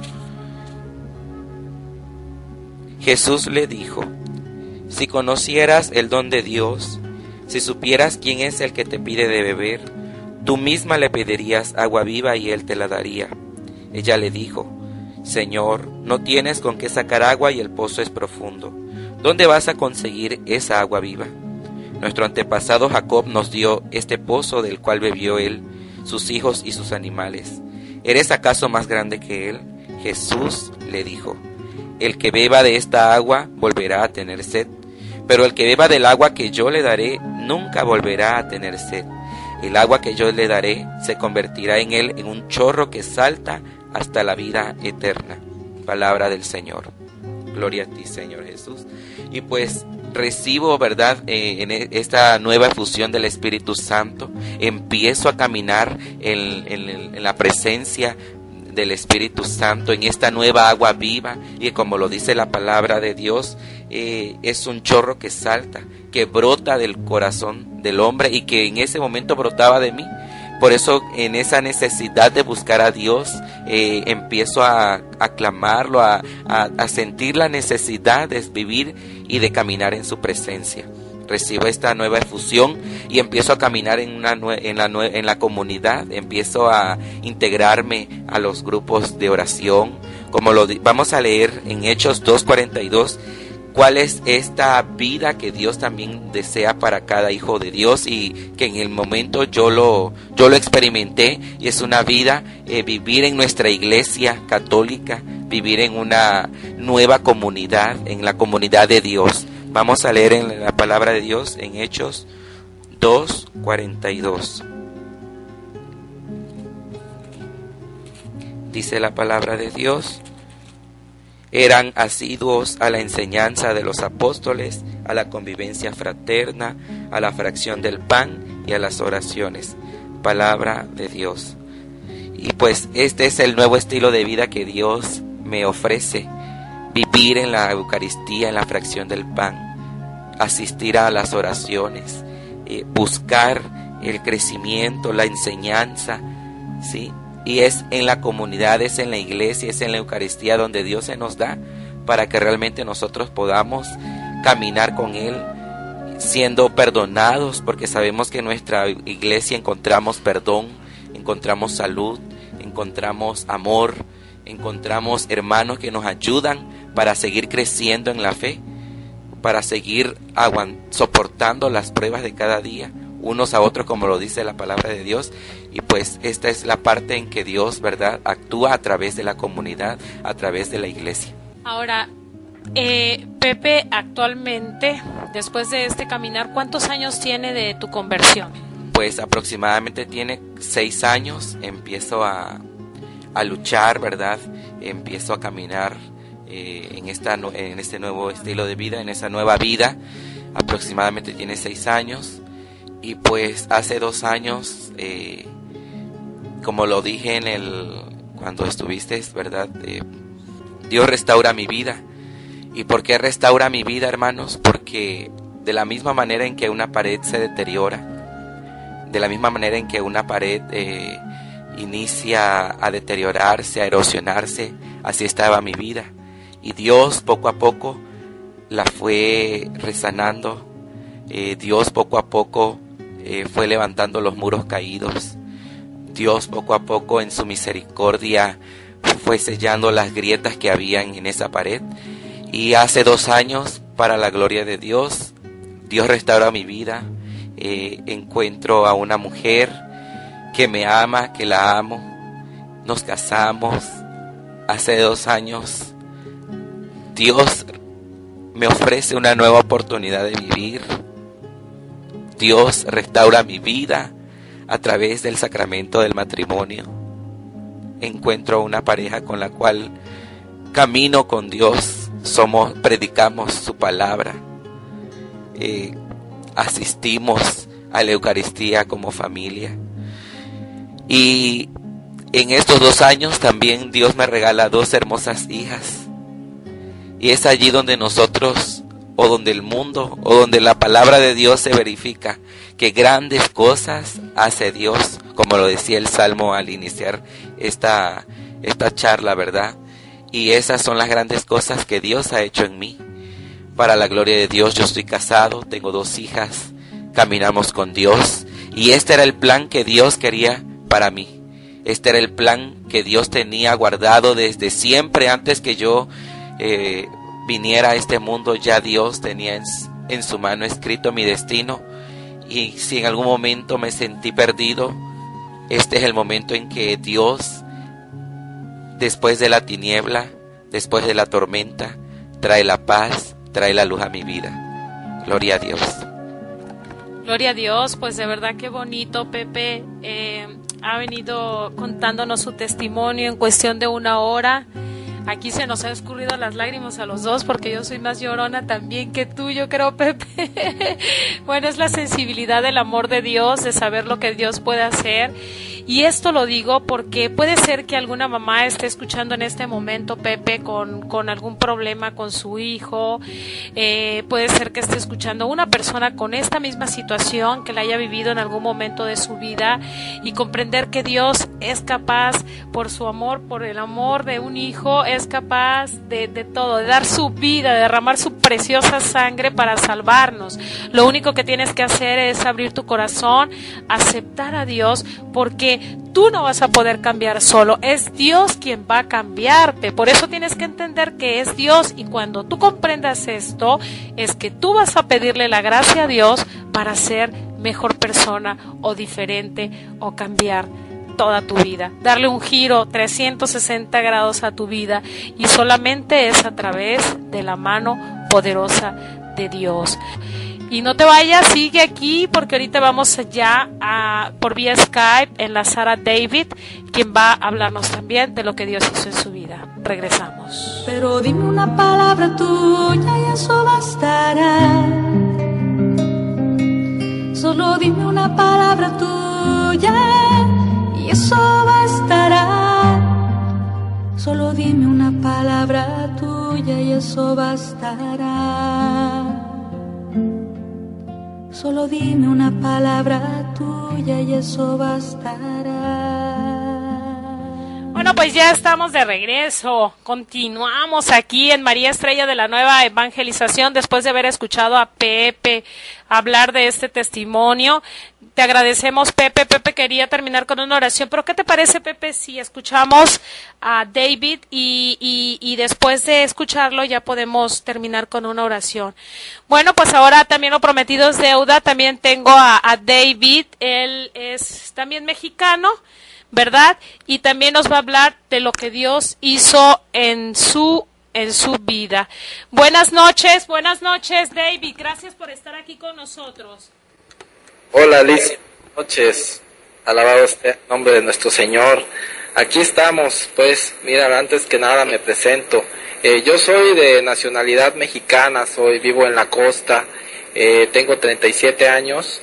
Jesús le dijo: si conocieras el don de Dios, si supieras quién es el que te pide de beber, tú misma le pedirías agua viva y él te la daría. Ella le dijo: Señor, no tienes con qué sacar agua y el pozo es profundo. ¿Dónde vas a conseguir esa agua viva? Nuestro antepasado Jacob nos dio este pozo del cual bebió él, sus hijos y sus animales. ¿Eres acaso más grande que él? Jesús le dijo: el que beba de esta agua volverá a tener sed, pero el que beba del agua que yo le daré nunca volverá a tener sed. El agua que yo le daré se convertirá en él en un chorro que salta hasta la vida eterna. Palabra del Señor. Gloria a ti, Señor Jesús. Y pues recibo, ¿verdad?, en esta nueva efusión del Espíritu Santo. Empiezo a caminar en la presencia del Espíritu Santo, en esta nueva agua viva, y como lo dice la palabra de Dios, es un chorro que salta, que brota del corazón del hombre, y que en ese momento brotaba de mí. Por eso, en esa necesidad de buscar a Dios, empiezo a clamarlo, a sentir la necesidad de vivir y de caminar en su presencia. Recibo esta nueva efusión y empiezo a caminar en la comunidad, empiezo a integrarme a los grupos de oración, como vamos a leer en Hechos 2:42, cuál es esta vida que Dios también desea para cada hijo de Dios, y que en el momento yo lo experimenté, y es una vida, vivir en nuestra iglesia católica, vivir en una nueva comunidad, en la comunidad de Dios. Vamos a leer en la palabra de Dios en Hechos 2:42. Dice la palabra de Dios: eran asiduos a la enseñanza de los apóstoles, a la convivencia fraterna, a la fracción del pan y a las oraciones. Palabra de Dios. Y pues este es el nuevo estilo de vida que Dios me ofrece: vivir en la Eucaristía, en la fracción del pan, asistir a las oraciones, buscar el crecimiento, la enseñanza, ¿sí? Y es en la comunidad, es en la iglesia, es en la Eucaristía donde Dios se nos da para que realmente nosotros podamos caminar con Él, siendo perdonados, porque sabemos que en nuestra iglesia encontramos perdón, encontramos salud, encontramos amor, encontramos hermanos que nos ayudan para seguir creciendo en la fe, para seguir soportando las pruebas de cada día, unos a otros, como lo dice la palabra de Dios. Y pues esta es la parte en que Dios, ¿verdad?, actúa a través de la comunidad, a través de la iglesia. Ahora, Pepe, actualmente, después de este caminar, ¿cuántos años tiene de tu conversión? Pues aproximadamente tiene 6 años. Empiezo a luchar, ¿verdad? Empiezo a caminar en este nuevo estilo de vida, en esa nueva vida. Aproximadamente tiene 6 años. Y pues hace 2 años, como lo dije cuando estuviste, ¿verdad? Dios restaura mi vida. ¿Y por qué restaura mi vida, hermanos? Porque de la misma manera en que una pared se deteriora, de la misma manera en que una pared inicia a deteriorarse, a erosionarse, así estaba mi vida. Y Dios poco a poco la fue resanando. Dios poco a poco fue levantando los muros caídos. Dios poco a poco en su misericordia fue sellando las grietas que habían en esa pared. Y hace 2 años, para la gloria de Dios, Dios restaura mi vida. Encuentro a una mujer que me ama, que la amo. Nos casamos. Hace 2 años, Dios me ofrece una nueva oportunidad de vivir. Dios restaura mi vida a través del sacramento del matrimonio. Encuentro a una pareja con la cual camino con Dios. Predicamos su palabra. Asistimos a la Eucaristía como familia. Y en estos 2 años también Dios me regala 2 hermosas hijas. Y es allí donde nosotros, o donde el mundo, o donde la palabra de Dios se verifica, que grandes cosas hace Dios, como lo decía el Salmo al iniciar esta charla, ¿verdad? Y esas son las grandes cosas que Dios ha hecho en mí. Para la gloria de Dios, yo estoy casado, tengo 2 hijas, caminamos con Dios. Y este era el plan que Dios quería para mí. Este era el plan que Dios tenía guardado desde siempre. Antes que yo viniera a este mundo, ya Dios tenía en su mano escrito mi destino. Y si en algún momento me sentí perdido, este es el momento en que Dios, después de la tiniebla, después de la tormenta, trae la paz, trae la luz a mi vida. Gloria a Dios. Gloria a Dios, pues de verdad qué bonito, Pepe. Ha venido contándonos su testimonio en cuestión de 1 hora. Aquí se nos han escurrido las lágrimas a los dos porque yo soy más llorona también que tú, yo creo, Pepe. Bueno, es la sensibilidad del amor de Dios, de saber lo que Dios puede hacer. Y esto lo digo porque puede ser que alguna mamá esté escuchando en este momento, Pepe, con algún problema con su hijo. Puede ser que esté escuchando una persona con esta misma situación, que la haya vivido en algún momento de su vida, y comprender que Dios es capaz, por su amor, por el amor de un hijo, es capaz de todo, de dar su vida, de derramar su preciosa sangre para salvarnos. Lo único que tienes que hacer es abrir tu corazón, aceptar a Dios, porque tú no vas a poder cambiar solo, es Dios quien va a cambiarte. Por eso tienes que entender que es Dios, y cuando tú comprendas esto, es que tú vas a pedirle la gracia a Dios para ser mejor persona o diferente o cambiar toda tu vida, darle un giro 360 grados a tu vida, y solamente es a través de la mano poderosa de Dios. Y no te vayas, sigue aquí, porque ahorita vamos ya por vía Skype enlazar a David, quien va a hablarnos también de lo que Dios hizo en su vida. Regresamos. Pero dime una palabra tuya y eso bastará. Solo dime una palabra tuya y eso bastará. Solo dime una palabra tuya y eso bastará. Solo dime una palabra tuya y eso bastará. Bueno, pues ya estamos de regreso. Continuamos aquí en María Estrella de la Nueva Evangelización, después de haber escuchado a Pepe hablar de este testimonio. Te agradecemos, Pepe. Pepe quería terminar con una oración, pero ¿qué te parece, Pepe, si escuchamos a David y después de escucharlo ya podemos terminar con una oración? Bueno, pues ahora también lo prometido es deuda. También tengo a David, él es también mexicano, ¿verdad? Y también nos va a hablar de lo que Dios hizo en su vida. Buenas noches, David. Gracias por estar aquí con nosotros. Hola, Alicia. Buenas noches. Alabado esté el nombre de nuestro Señor. Aquí estamos, pues, mira, antes que nada me presento. Yo soy de nacionalidad mexicana, vivo en la costa, tengo 37 años.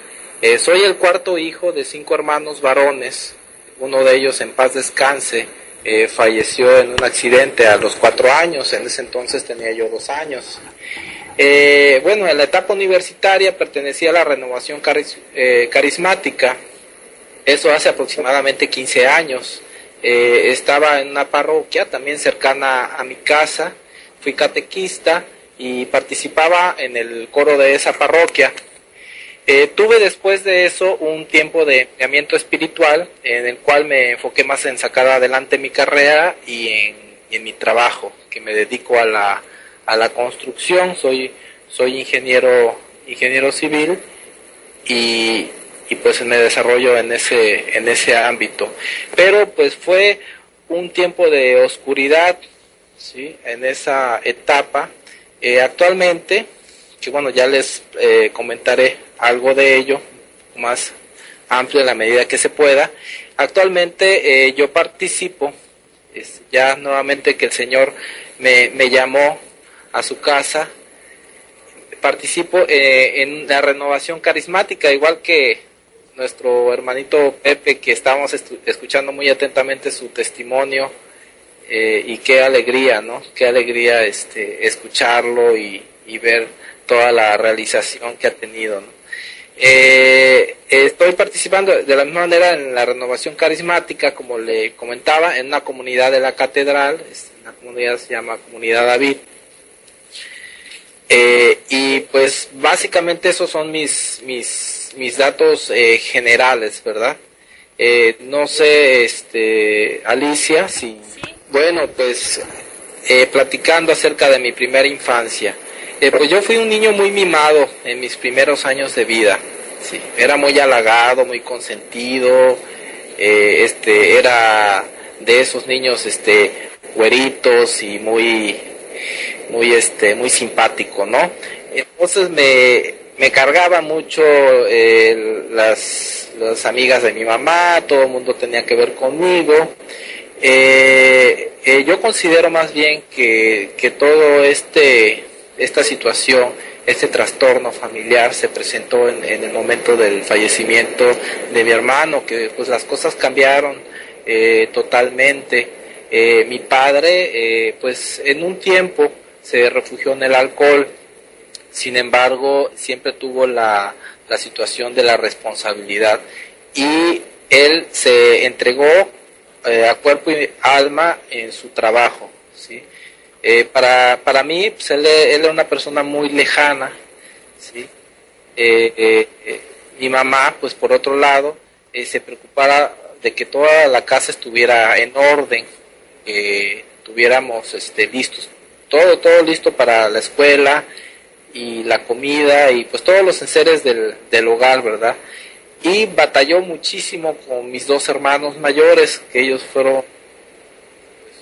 Soy el cuarto hijo de 5 hermanos varones. Uno de ellos, en paz descanse, falleció en un accidente a los 4 años, en ese entonces tenía yo 2 años. Bueno, en la etapa universitaria pertenecía a la renovación carismática, eso hace aproximadamente 15 años. Estaba en una parroquia también cercana a mi casa, fui catequista y participaba en el coro de esa parroquia. Tuve después de eso un tiempo de enfriamiento espiritual en el cual me enfoqué más en sacar adelante mi carrera y en mi trabajo, que me dedico a la construcción. Soy ingeniero civil y pues me desarrollo en ese ámbito. Pero pues fue un tiempo de oscuridad, ¿sí?, en esa etapa. Actualmente, que bueno, ya les comentaré algo de ello más amplio en la medida que se pueda. Actualmente yo participo, ya nuevamente que el Señor me llamó a su casa, participo en la renovación carismática, igual que nuestro hermanito Pepe, que estábamos escuchando muy atentamente su testimonio, y qué alegría, ¿no? Qué alegría escucharlo y ver toda la realización que ha tenido, ¿no? Estoy participando de la misma manera en la renovación carismática, como le comentaba, en una comunidad de la catedral. La comunidad se llama Comunidad David, y pues básicamente esos son mis datos generales, ¿verdad? No sé, Alicia, si... ¿Sí? Bueno, pues platicando acerca de mi primera infancia. Pues yo fui un niño muy mimado en mis primeros años de vida. Sí, era muy halagado, muy consentido. Era de esos niños güeritos y muy simpático, ¿no? Entonces me cargaba mucho las amigas de mi mamá, todo el mundo tenía que ver conmigo. Yo considero más bien que todo esta situación, este trastorno familiar se presentó en el momento del fallecimiento de mi hermano, que pues las cosas cambiaron totalmente. Mi padre pues en un tiempo se refugió en el alcohol, sin embargo siempre tuvo la situación de la responsabilidad y él se entregó a cuerpo y alma en su trabajo, ¿sí? Para mí, pues él era una persona muy lejana, ¿sí? Mi mamá, pues por otro lado, se preocupara de que toda la casa estuviera en orden, que tuviéramos listos, todo listo para la escuela y la comida y pues todos los enseres del hogar, ¿verdad? Y batalló muchísimo con mis dos hermanos mayores, que ellos fueron, pues,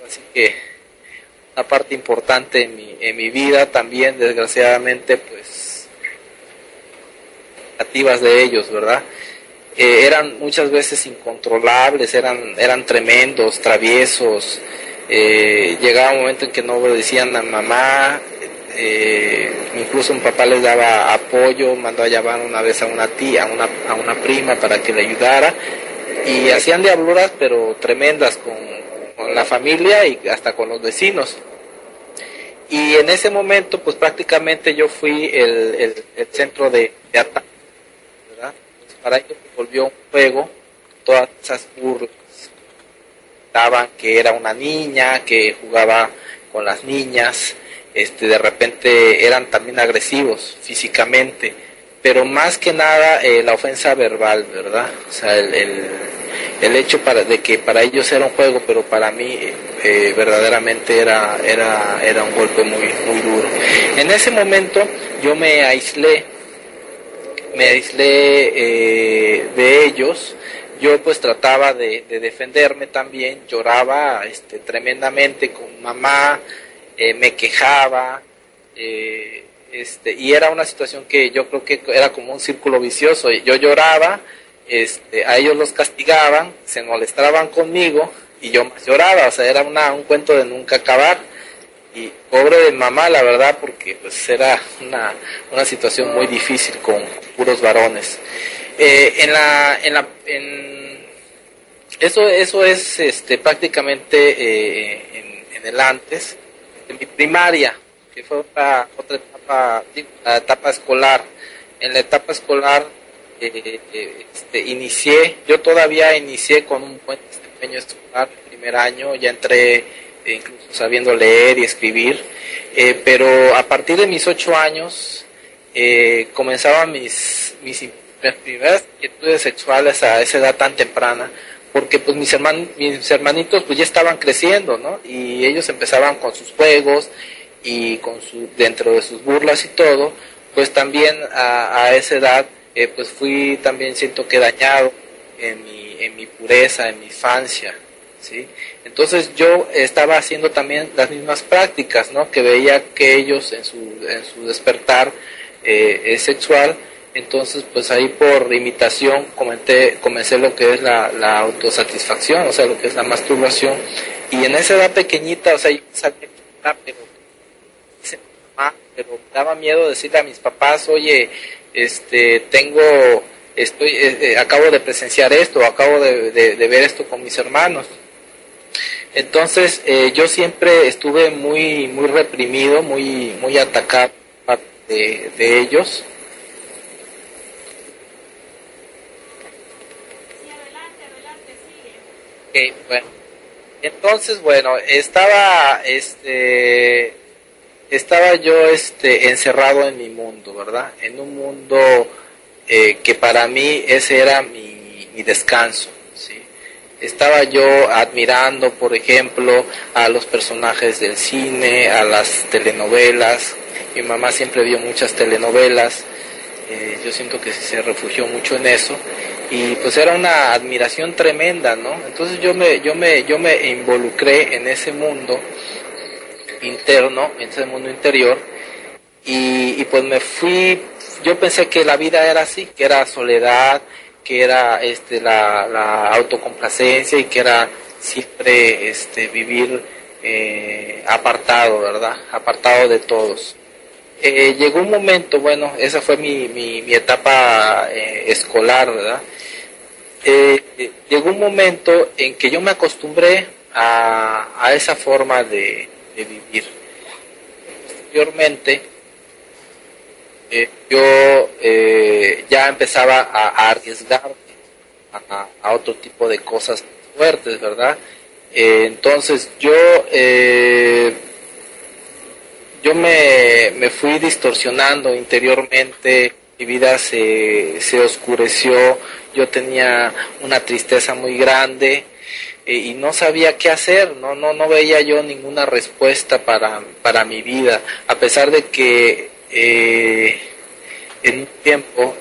así que una parte importante en mi vida también, desgraciadamente, pues, nativas de ellos, ¿verdad? Eran muchas veces incontrolables, eran tremendos, traviesos, llegaba un momento en que no obedecían a mamá, incluso mi papá les daba apoyo, mandó a llamar una vez a una tía, a una prima para que le ayudara, y hacían diabluras pero tremendas con la familia y hasta con los vecinos. Y en ese momento pues prácticamente yo fui el centro de ataque, ¿verdad? Pues para ellos se volvió un juego, todas esas burlas, daban que era una niña, que jugaba con las niñas, de repente eran también agresivos físicamente, pero más que nada la ofensa verbal, ¿verdad? O sea, el hecho de que para ellos era un juego, pero para mí verdaderamente era un golpe muy, muy duro. En ese momento yo me aislé de ellos. Yo pues trataba de defenderme también, lloraba tremendamente con mamá, me quejaba, y era una situación que yo creo que era como un círculo vicioso. Yo lloraba, a ellos los castigaban, se molestaban conmigo y yo más lloraba, o sea, era un cuento de nunca acabar. Y pobre de mamá, la verdad, porque pues era una situación muy difícil con puros varones. Eso es prácticamente en el antes. En mi primaria, que fue otra etapa, la etapa escolar. En la etapa escolar yo todavía inicié con un buen desempeño escolar el primer año, ya entré incluso sabiendo leer y escribir, pero a partir de mis 8 años comenzaban mis primeras inquietudes sexuales a esa edad tan temprana, porque pues mis hermanitos pues ya estaban creciendo, ¿no? Y ellos empezaban con sus juegos y dentro de sus burlas y todo, pues también a esa edad pues fui también, siento que dañado en mi pureza, en mi infancia, ¿sí? Entonces yo estaba haciendo también las mismas prácticas, ¿no? Que veía que ellos en su despertar sexual. Entonces, pues ahí por imitación comencé lo que es la autosatisfacción, o sea, lo que es la masturbación. Y en esa edad pequeñita, o sea, yo sabía pero me daba miedo decirle a mis papás, oye, acabo de presenciar esto, acabo de ver esto con mis hermanos. Entonces, yo siempre estuve muy, muy reprimido, muy, muy atacado de ellos. Okay, bueno. Entonces, bueno, estaba yo encerrado en mi mundo, ¿verdad? En un mundo que para mí ese era mi descanso, ¿sí? Estaba yo admirando, por ejemplo, a los personajes del cine, a las telenovelas. Mi mamá siempre vio muchas telenovelas. Yo siento que se refugió mucho en eso. Y pues era una admiración tremenda, ¿no? Entonces yo me involucré en ese mundo interno, en ese mundo interior, y pues me fui. Yo pensé que la vida era así, que era soledad, que era la autocomplacencia y que era siempre vivir apartado, ¿verdad? Apartado de todos. Llegó un momento, bueno, esa fue mi etapa escolar, ¿verdad? Llegó un momento en que yo me acostumbré a esa forma de vivir. Posteriormente, yo ya empezaba a arriesgarme a otro tipo de cosas fuertes, ¿verdad? Entonces yo me fui distorsionando interiormente, mi vida se oscureció, yo tenía una tristeza muy grande y no sabía qué hacer, no veía yo ninguna respuesta para mi vida, a pesar de que en un tiempo,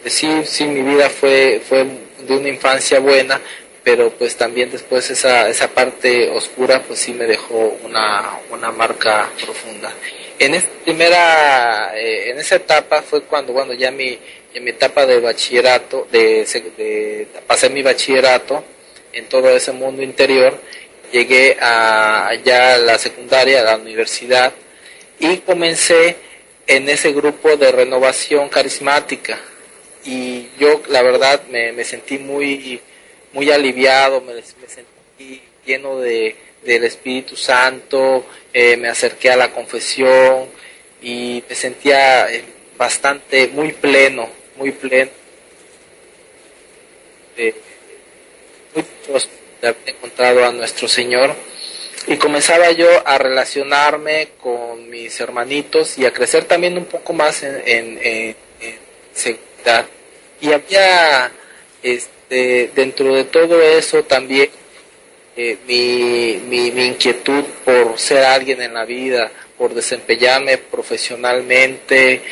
sí, mi vida fue de una infancia buena, pero pues también después esa parte oscura pues sí me dejó una marca profunda. En esa etapa fue cuando, bueno, ya en mi etapa de bachillerato, pasé mi bachillerato en todo ese mundo interior, llegué ya a la secundaria, a la universidad, y comencé en ese grupo de renovación carismática. Y yo, la verdad, me sentí muy aliviado, me sentí lleno del Espíritu Santo, me acerqué a la confesión y me sentía muy pleno, muy próspero de haber encontrado a nuestro Señor. Y comenzaba yo a relacionarme con mis hermanitos y a crecer también un poco más en seguridad. Y había dentro de todo eso también mi inquietud por ser alguien en la vida, por desempeñarme profesionalmente,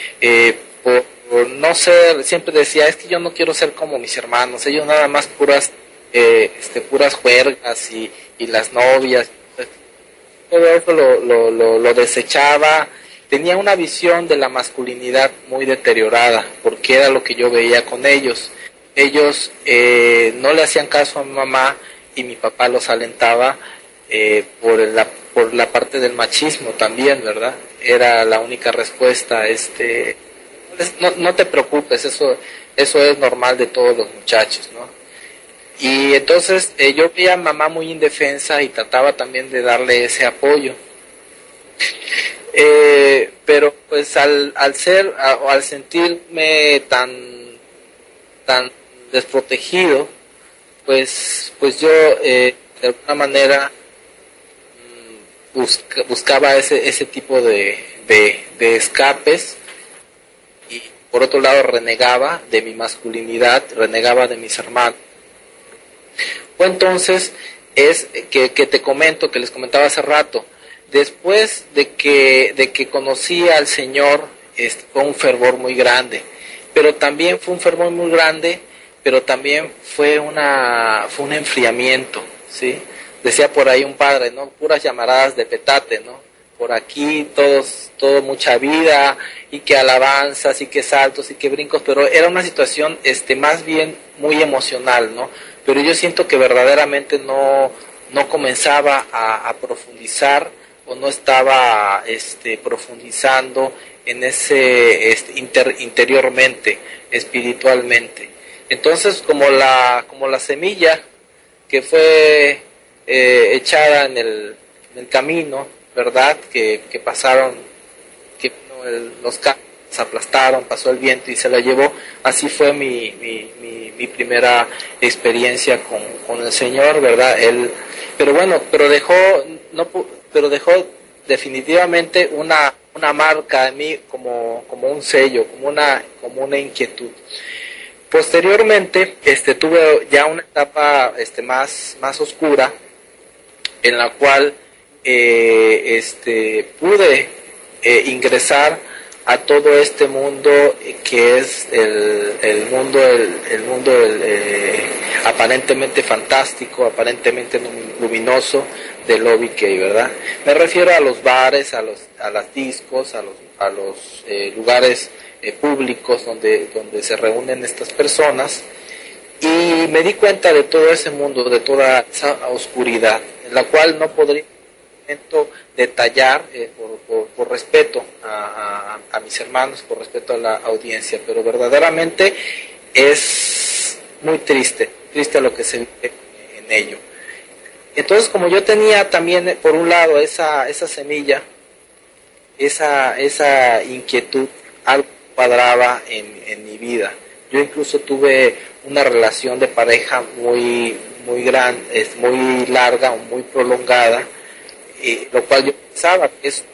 por no ser, siempre decía, es que yo no quiero ser como mis hermanos, ellos nada más puras juergas y las novias, todo eso lo desechaba. Tenía una visión de la masculinidad muy deteriorada, porque era lo que yo veía con ellos. Ellos no le hacían caso a mi mamá y mi papá los alentaba por la parte del machismo también, ¿verdad? Era la única respuesta. No te preocupes, eso es normal de todos los muchachos, ¿no? Y entonces yo veía a mamá muy indefensa y trataba también de darle ese apoyo. Pero pues al sentirme tan desprotegido, pues yo de alguna manera buscaba ese tipo de escapes, y por otro lado renegaba de mi masculinidad, renegaba de mis hermanos. Fue entonces que te comento, que les comentaba hace rato, después de que conocí al Señor, fue un fervor muy grande, pero también fue un fervor muy grande, pero también fue un enfriamiento, ¿sí? Decía por ahí un padre, ¿no? Puras llamaradas de petate, ¿no? Por aquí todo mucha vida, y que alabanzas, y que saltos, y que brincos, pero era una situación más bien muy emocional, ¿no? Pero yo siento que verdaderamente no comenzaba a profundizar, o no estaba profundizando en ese interiormente, espiritualmente. Entonces, como la semilla que fue echada en el camino, ¿verdad? Que pasaron, que los carros se aplastaron, pasó el viento y se la llevó. Así fue mi primera experiencia con el Señor, ¿verdad? Pero dejó definitivamente una marca en mí, como un sello, como una inquietud. Posteriormente, tuve ya una etapa más oscura, en la cual pude ingresar a todo este mundo que es el mundo aparentemente fantástico, aparentemente luminoso del OBK, ¿verdad? Me refiero a los bares, a las discos, a los lugares públicos donde se reúnen estas personas, y y me di cuenta de todo ese mundo, de toda esa oscuridad, en la cual no podría detallar por respeto a mis hermanos, por respeto a la audiencia, pero verdaderamente es muy triste lo que se vive en ello. Entonces, como yo tenía también, por un lado, esa semilla, esa inquietud, algo cuadraba en mi vida. Yo incluso tuve una relación de pareja muy grande, muy larga, muy prolongada, lo cual yo pensaba que eso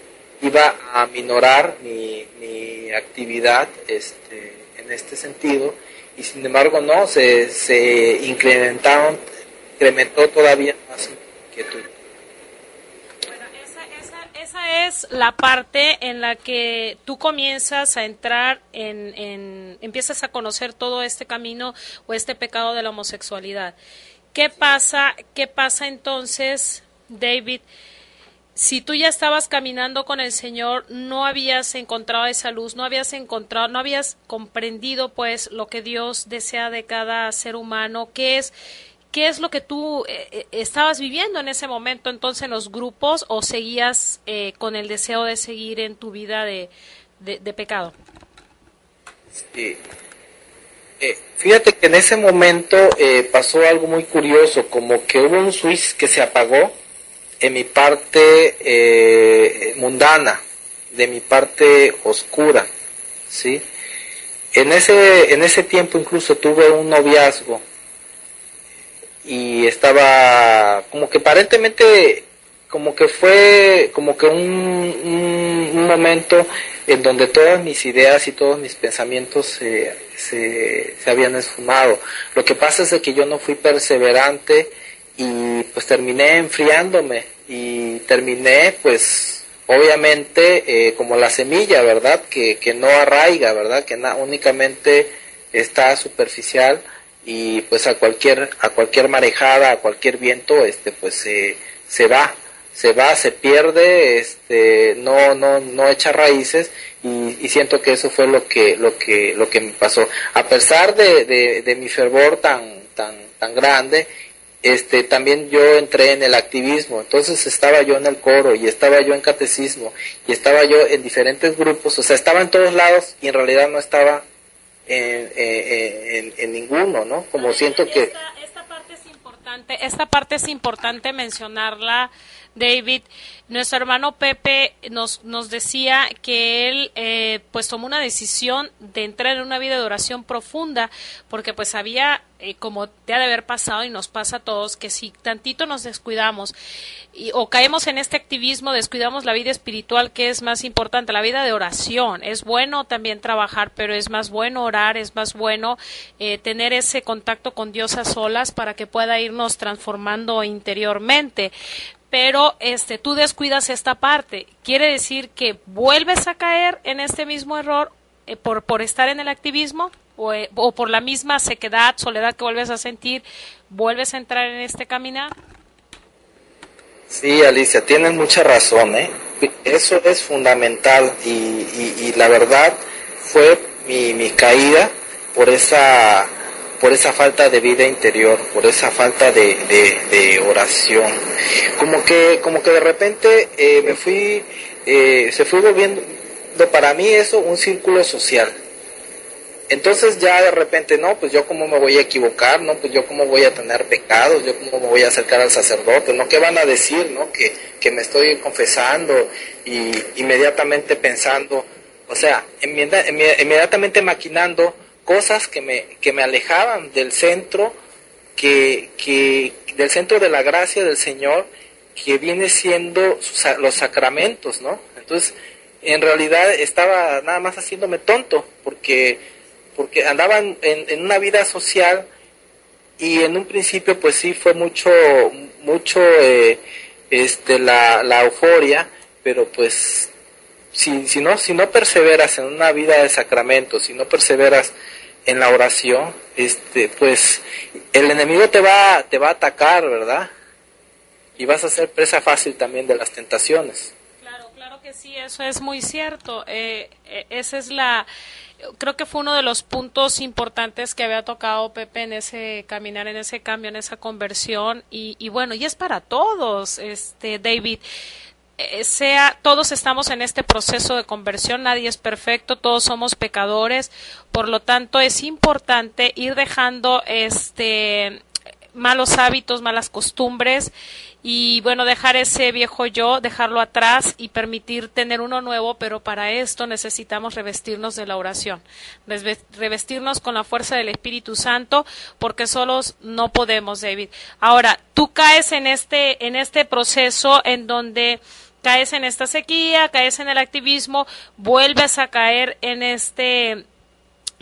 iba a minorar mi actividad en este sentido, y sin embargo no, se incrementó todavía más mi inquietud. Bueno, esa es la parte en la que tú comienzas a entrar empiezas a conocer todo este camino o este pecado de la homosexualidad. ¿Qué pasa entonces, David? Si tú ya estabas caminando con el Señor, no habías encontrado esa luz, no habías comprendido pues lo que Dios desea de cada ser humano, qué es lo que tú estabas viviendo en ese momento entonces en los grupos, o seguías con el deseo de seguir en tu vida de pecado. Sí. Fíjate que en ese momento pasó algo muy curioso, como que hubo un switch que se apagó en mi parte mundana, de mi parte oscura, ¿sí? En ese tiempo incluso tuve un noviazgo y estaba como que aparentemente como que fue como que un momento en donde todas mis ideas y todos mis pensamientos se habían esfumado. Lo que pasa es que yo no fui perseverante y pues terminé enfriándome y terminé pues obviamente como la semilla, ¿verdad? Que no arraiga, ¿verdad? Que únicamente está superficial, y pues a cualquier marejada, a cualquier viento, pues se va, se pierde, no echa raíces, y siento que eso fue lo que me pasó. A pesar de mi fervor tan grande, también yo entré en el activismo. Entonces estaba yo en el coro, y estaba yo en catecismo, y estaba yo en diferentes grupos, o sea, estaba en todos lados, y en realidad no estaba en ninguno, ¿no? Como siento que esta parte es importante mencionarla, David. Nuestro hermano Pepe nos decía que él pues tomó una decisión de entrar en una vida de oración profunda, porque pues había, como te ha de haber pasado y nos pasa a todos, que si tantito nos descuidamos o caemos en este activismo, descuidamos la vida espiritual, que es más importante, la vida de oración. Es bueno también trabajar, pero es más bueno orar, es más bueno tener ese contacto con Dios a solas para que pueda irnos transformando interiormente. Pero tú descuidas esta parte. ¿Quiere decir que vuelves a caer en este mismo error por estar en el activismo? ¿O por la misma sequedad, soledad que vuelves a sentir, vuelves a entrar en este caminar? Sí, Alicia, tienes mucha razón, ¿eh? Eso es fundamental, y la verdad fue mi caída por esa falta de vida interior, por esa falta de oración. Como que de repente se fue volviendo para mí eso un círculo social. Entonces ya de repente, no, pues yo cómo me voy a equivocar, no, pues yo cómo voy a tener pecados, yo cómo me voy a acercar al sacerdote, no, ¿qué van a decir, no? Que me estoy confesando, y inmediatamente pensando, o sea, inmediatamente maquinando cosas que me alejaban del centro, del centro de la gracia del Señor, que viene siendo los sacramentos, ¿no? Entonces, en realidad estaba nada más haciéndome tonto, porque andaba en una vida social, y en un principio pues sí fue mucho la euforia, pero pues si no perseveras en una vida de sacramentos, si no perseveras en la oración, pues el enemigo te va a atacar, ¿verdad? Y vas a ser presa fácil también de las tentaciones. Claro Claro que sí, eso es muy cierto. Esa es creo que fue uno de los puntos importantes que había tocado Pepe en ese caminar, en ese cambio, en esa conversión. Y bueno, y es para todos, David. Todos estamos en este proceso de conversión, nadie es perfecto, todos somos pecadores, por lo tanto es importante ir dejando malos hábitos, malas costumbres y bueno, dejar ese viejo yo, dejarlo atrás y permitir tener uno nuevo, pero para esto necesitamos revestirnos de la oración, revestirnos con la fuerza del Espíritu Santo, porque solos no podemos, David. Ahora, tú caes en este proceso en donde caes en esta sequía, caes en el activismo, vuelves a caer en este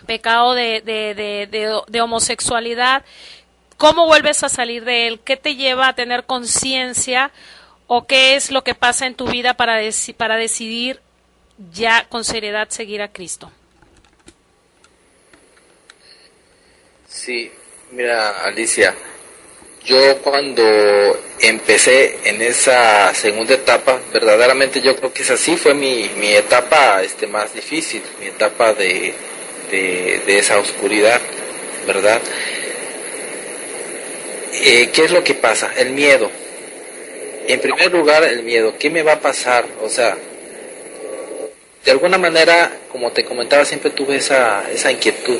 pecado de homosexualidad. ¿Cómo vuelves a salir de él? ¿Qué te lleva a tener conciencia o qué es lo que pasa en tu vida para decidir ya con seriedad seguir a Cristo? Sí, mira, Alicia, yo cuando empecé en esa segunda etapa, verdaderamente yo creo que esa sí fue mi etapa más difícil, mi etapa de esa oscuridad, ¿verdad? ¿Qué es lo que pasa? El miedo. En primer lugar, el miedo. ¿Qué me va a pasar? O sea, de alguna manera, como te comentaba, siempre tuve esa inquietud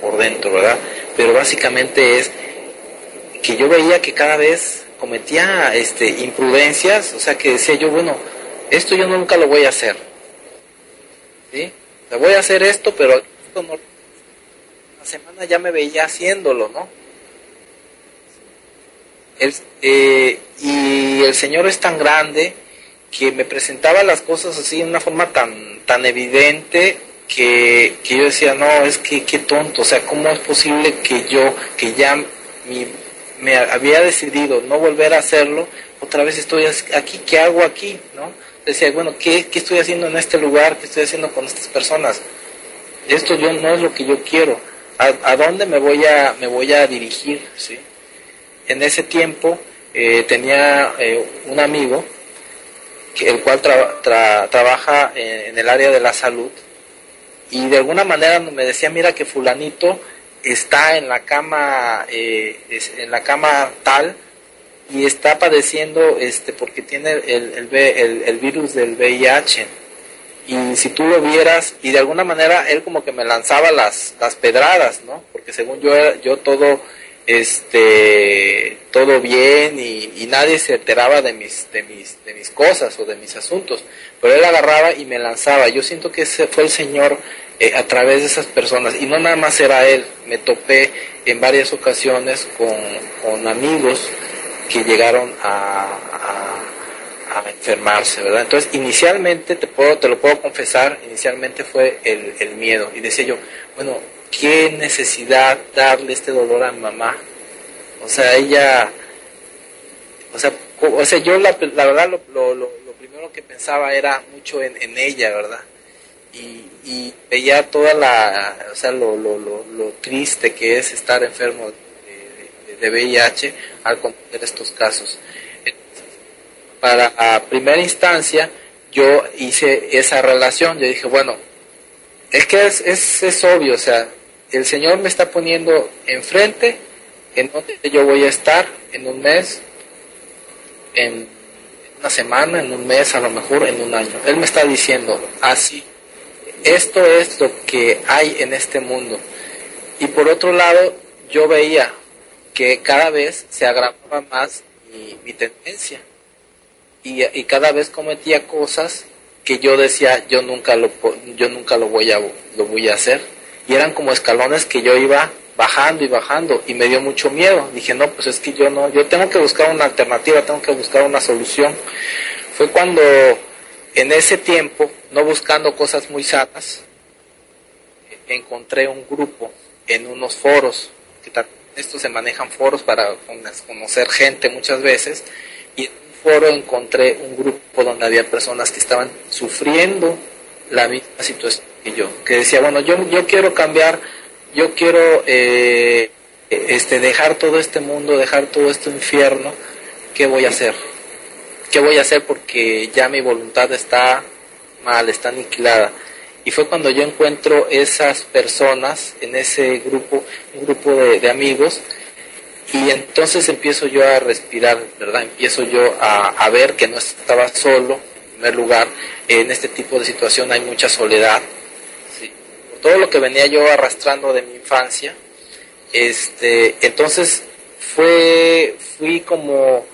por dentro, ¿verdad? Pero básicamente es que yo veía que cada vez cometía imprudencias, o sea, que decía yo, bueno, esto yo nunca lo voy a hacer, ¿sí? O sea, voy a hacer esto, pero esto no. La semana ya me veía haciéndolo, ¿no? Y el Señor es tan grande que me presentaba las cosas así de una forma tan evidente que yo decía, no, es que qué tonto, o sea, ¿cómo es posible que yo, que ya me había decidido no volver a hacerlo, otra vez estoy aquí, ¿qué hago aquí? ¿No? Decía, bueno, ¿qué estoy haciendo en este lugar? ¿Qué estoy haciendo con estas personas? Esto no es lo que yo quiero. ¿A dónde me voy a dirigir? ¿Sí? En ese tiempo tenía un amigo, el cual trabaja en el área de la salud, y de alguna manera me decía, mira que fulanito está en la cama tal, y está padeciendo porque tiene el virus del VIH, y si tú lo vieras, y de alguna manera él como que me lanzaba las pedradas, ¿no? Porque según yo todo todo bien y nadie se enteraba de mis cosas o de mis asuntos, pero él agarraba y me lanzaba. Yo siento que ese fue el Señor a través de esas personas, y no nada más era él. Me topé en varias ocasiones con amigos que llegaron a enfermarse, ¿verdad? Entonces, inicialmente, te lo puedo confesar, inicialmente fue el miedo, y decía yo, bueno, qué necesidad darle este dolor a mi mamá. O sea, ella, o sea, yo la verdad lo primero que pensaba era mucho en ella, ¿verdad? Y veía toda lo triste que es estar enfermo de VIH al conocer estos casos. Para primera instancia, yo hice esa relación. Yo dije, bueno, es que es obvio, o sea, el Señor me está poniendo enfrente en donde yo voy a estar en un mes, en una semana, en un mes, a lo mejor en un año. Él me está diciendo, así, esto es lo que hay en este mundo. Y por otro lado, yo veía que cada vez se agravaba más mi tendencia, y cada vez cometía cosas que yo decía, yo nunca lo voy a hacer. Y eran como escalones que yo iba bajando y bajando, y me dio mucho miedo. Dije, no, pues es que yo tengo que buscar una alternativa, tengo que buscar una solución. Fue cuando, en ese tiempo, no buscando cosas muy sanas, encontré un grupo en unos foros, que estos se manejan foros para conocer gente muchas veces, y en un foro encontré un grupo donde había personas que estaban sufriendo la misma situación que yo, que decía, bueno, yo quiero cambiar, yo quiero dejar todo este mundo, dejar todo este infierno, ¿qué voy a hacer? ¿qué voy a hacer? Porque ya mi voluntad está mal, está aniquilada. Y fue cuando yo encuentro esas personas en ese grupo, un grupo de amigos, y entonces empiezo yo a respirar, ¿verdad? Empiezo yo a ver que no estaba solo. En primer lugar, en este tipo de situación hay mucha soledad, ¿sí? Por todo lo que venía yo arrastrando de mi infancia, entonces fui como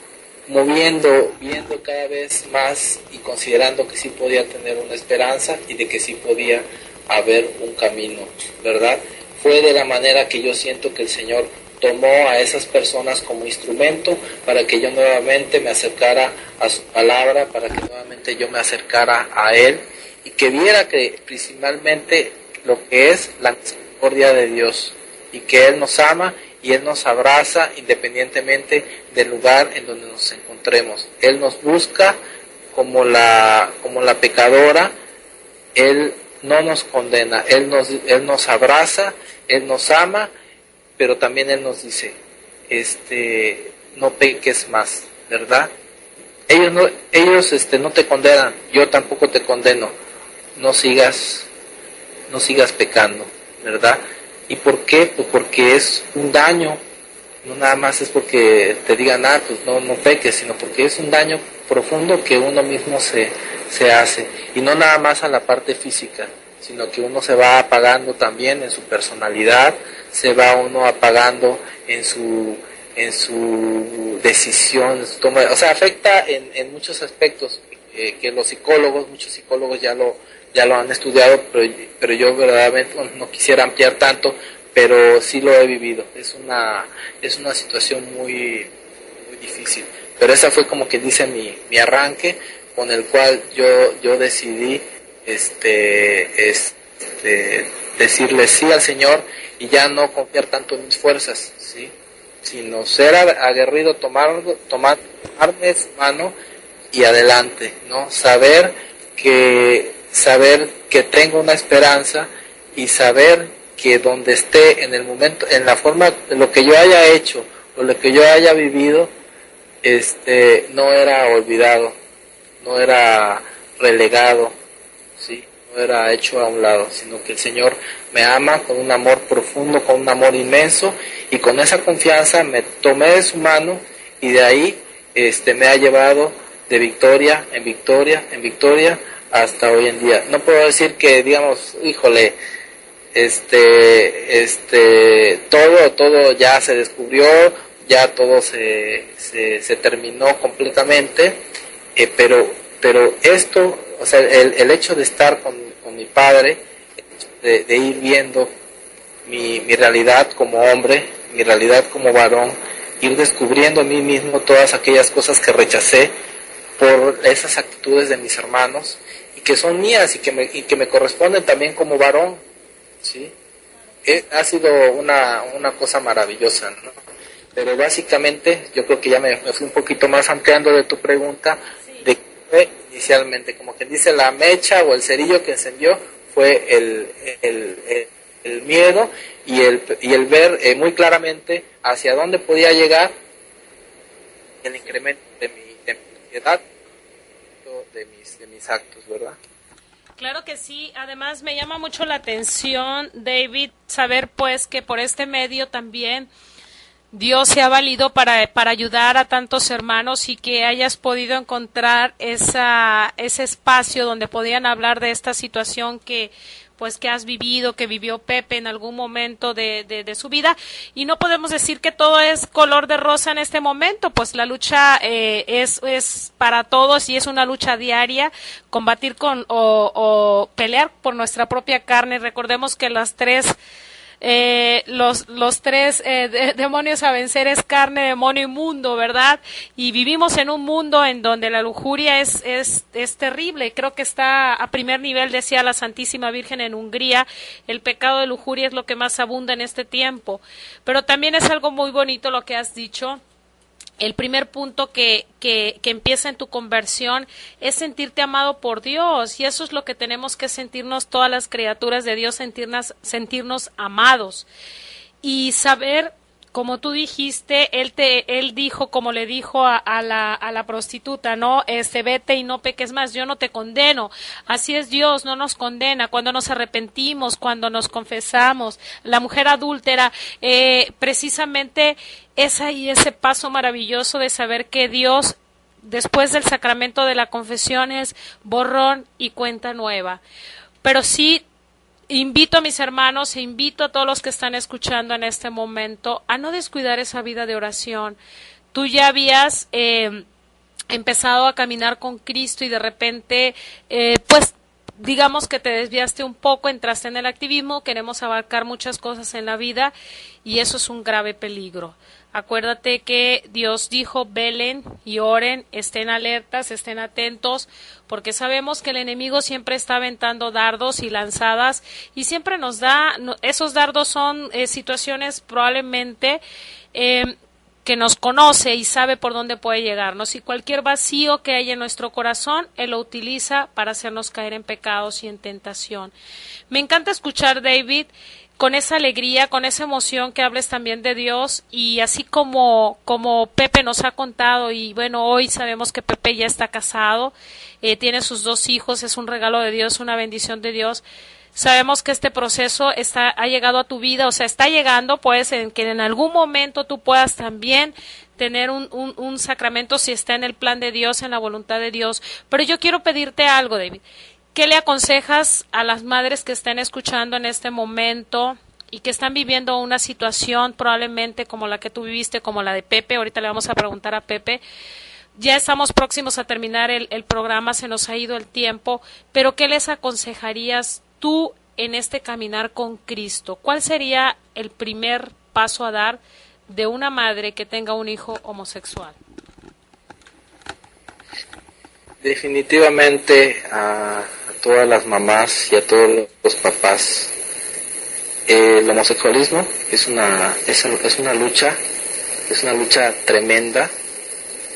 viendo cada vez más y considerando que sí podía tener una esperanza y de que sí podía haber un camino, ¿verdad? Fue de la manera que yo siento que el Señor tomó a esas personas como instrumento para que yo nuevamente me acercara a su palabra, para que nuevamente yo me acercara a Él y que viera que principalmente lo que es la misericordia de Dios y que Él nos ama y Él nos abraza independientemente del lugar en donde nos encontremos. Él nos busca como la pecadora, Él no nos condena, Él nos abraza, Él nos ama, pero también Él nos dice, no peques más, ¿verdad? Ellos no te condenan, yo tampoco te condeno, no sigas pecando, ¿verdad? ¿Y por qué? Pues porque es un daño, no nada más es porque te digan, pues no peques, sino porque es un daño profundo que uno mismo se hace, y no nada más a la parte física, sino que uno se va apagando también en su personalidad, se va uno apagando en su decisión, en su toma, o sea, afecta en muchos aspectos que muchos psicólogos ya lo han estudiado, pero yo verdaderamente no quisiera ampliar tanto, pero sí lo he vivido. Es una situación muy, muy difícil, pero esa fue como que dice mi arranque, con el cual yo decidí decirle sí al Señor y ya no confiar tanto en mis fuerzas, ¿sí? Sino ser aguerrido, tomarme su mano y adelante, ¿no? Saber que tengo una esperanza y saber que donde esté en el momento, en la forma, lo que yo haya hecho o lo que yo haya vivido, no era olvidado, no era relegado, ¿sí? No era hecho a un lado, sino que el Señor me ama con un amor profundo, con un amor inmenso, y con esa confianza me tomé de su mano y de ahí me ha llevado de victoria en victoria en victoria hasta hoy en día. No puedo decir que, digamos, híjole, todo ya se descubrió, ya todo se terminó completamente, pero esto, o sea, el hecho de estar con mi padre, de ir viendo mi realidad como hombre, mi realidad como varón, ir descubriendo a mí mismo todas aquellas cosas que rechacé por esas actitudes de mis hermanos y que son mías y que me corresponden también como varón, ¿sí? Ha sido una cosa maravillosa, ¿no? Pero básicamente yo creo que ya me fui un poquito más ampliando de tu pregunta, sí. De que fue inicialmente, como quien dice, la mecha o el cerillo que encendió fue el miedo y el ver muy claramente hacia dónde podía llegar el incremento de mi ansiedad, de mis actos, ¿verdad? Claro que sí. Además me llama mucho la atención, David, saber pues que por este medio también Dios se ha valido para ayudar a tantos hermanos y que hayas podido encontrar ese espacio donde podían hablar de esta situación que has vivido, que vivió Pepe en algún momento de su vida, y no podemos decir que todo es color de rosa en este momento, pues la lucha es para todos y es una lucha diaria, combatir o pelear por nuestra propia carne. Recordemos que los tres demonios a vencer es carne, demonio y mundo, ¿verdad? Y vivimos en un mundo en donde la lujuria es terrible. Creo que está a primer nivel, decía la Santísima Virgen en Hungría, el pecado de lujuria es lo que más abunda en este tiempo. Pero también es algo muy bonito lo que has dicho. El primer punto que empieza en tu conversión es sentirte amado por Dios, y eso es lo que tenemos que sentirnos todas las criaturas de Dios, sentirnos amados y saber como tú dijiste, él dijo, como le dijo a la prostituta, ¿no? Vete y no peques más, yo no te condeno. Así es Dios, no nos condena. Cuando nos arrepentimos, cuando nos confesamos, la mujer adúltera, precisamente es ahí ese paso maravilloso de saber que Dios, después del sacramento de la confesión, es borrón y cuenta nueva. Pero sí, invito a mis hermanos e invito a todos los que están escuchando en este momento a no descuidar esa vida de oración. Tú ya habías empezado a caminar con Cristo y de repente, pues digamos que te desviaste un poco, entraste en el activismo, queremos abarcar muchas cosas en la vida y eso es un grave peligro. Acuérdate que Dios dijo, velen y oren, estén alertas, estén atentos, porque sabemos que el enemigo siempre está aventando dardos y lanzadas y siempre nos da, esos dardos son situaciones probablemente que nos conoce y sabe por dónde puede llegarnos, y cualquier vacío que haya en nuestro corazón, Él lo utiliza para hacernos caer en pecados y en tentación. Me encanta escuchar, David, con esa alegría, con esa emoción que hables también de Dios, y así como Pepe nos ha contado, y bueno, hoy sabemos que Pepe ya está casado, tiene sus 2 hijos, es un regalo de Dios, una bendición de Dios. Sabemos que este proceso ha llegado a tu vida, o sea, está llegando, pues, en que en algún momento tú puedas también tener un sacramento si está en el plan de Dios, en la voluntad de Dios. Pero yo quiero pedirte algo, David. ¿Qué le aconsejas a las madres que estén escuchando en este momento y que están viviendo una situación probablemente como la que tú viviste, como la de Pepe? Ahorita le vamos a preguntar a Pepe. Ya estamos próximos a terminar el programa, se nos ha ido el tiempo, pero ¿qué les aconsejarías tú en este caminar con Cristo? ¿Cuál sería el primer paso a dar de una madre que tenga un hijo homosexual? Definitivamente a todas las mamás y a todos los papás, el homosexualismo es una lucha tremenda,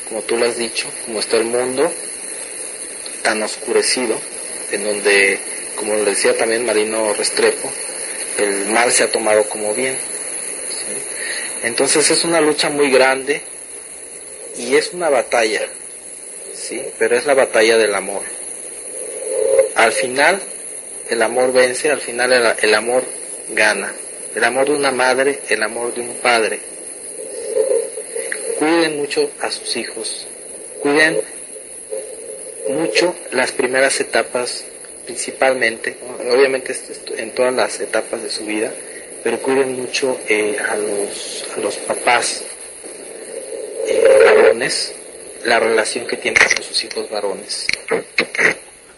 como tú lo has dicho, como está el mundo tan oscurecido, en donde, como lo decía también Marino Restrepo, el mal se ha tomado como bien, ¿sí? Entonces es una lucha muy grande y es una batalla, ¿sí? Pero es la batalla del amor. Al final el amor vence, al final el amor gana. El amor de una madre, el amor de un padre. Cuiden mucho a sus hijos, cuiden mucho las primeras etapas, principalmente, obviamente en todas las etapas de su vida, pero cuiden mucho a los papás varones, la relación que tienen con sus hijos varones,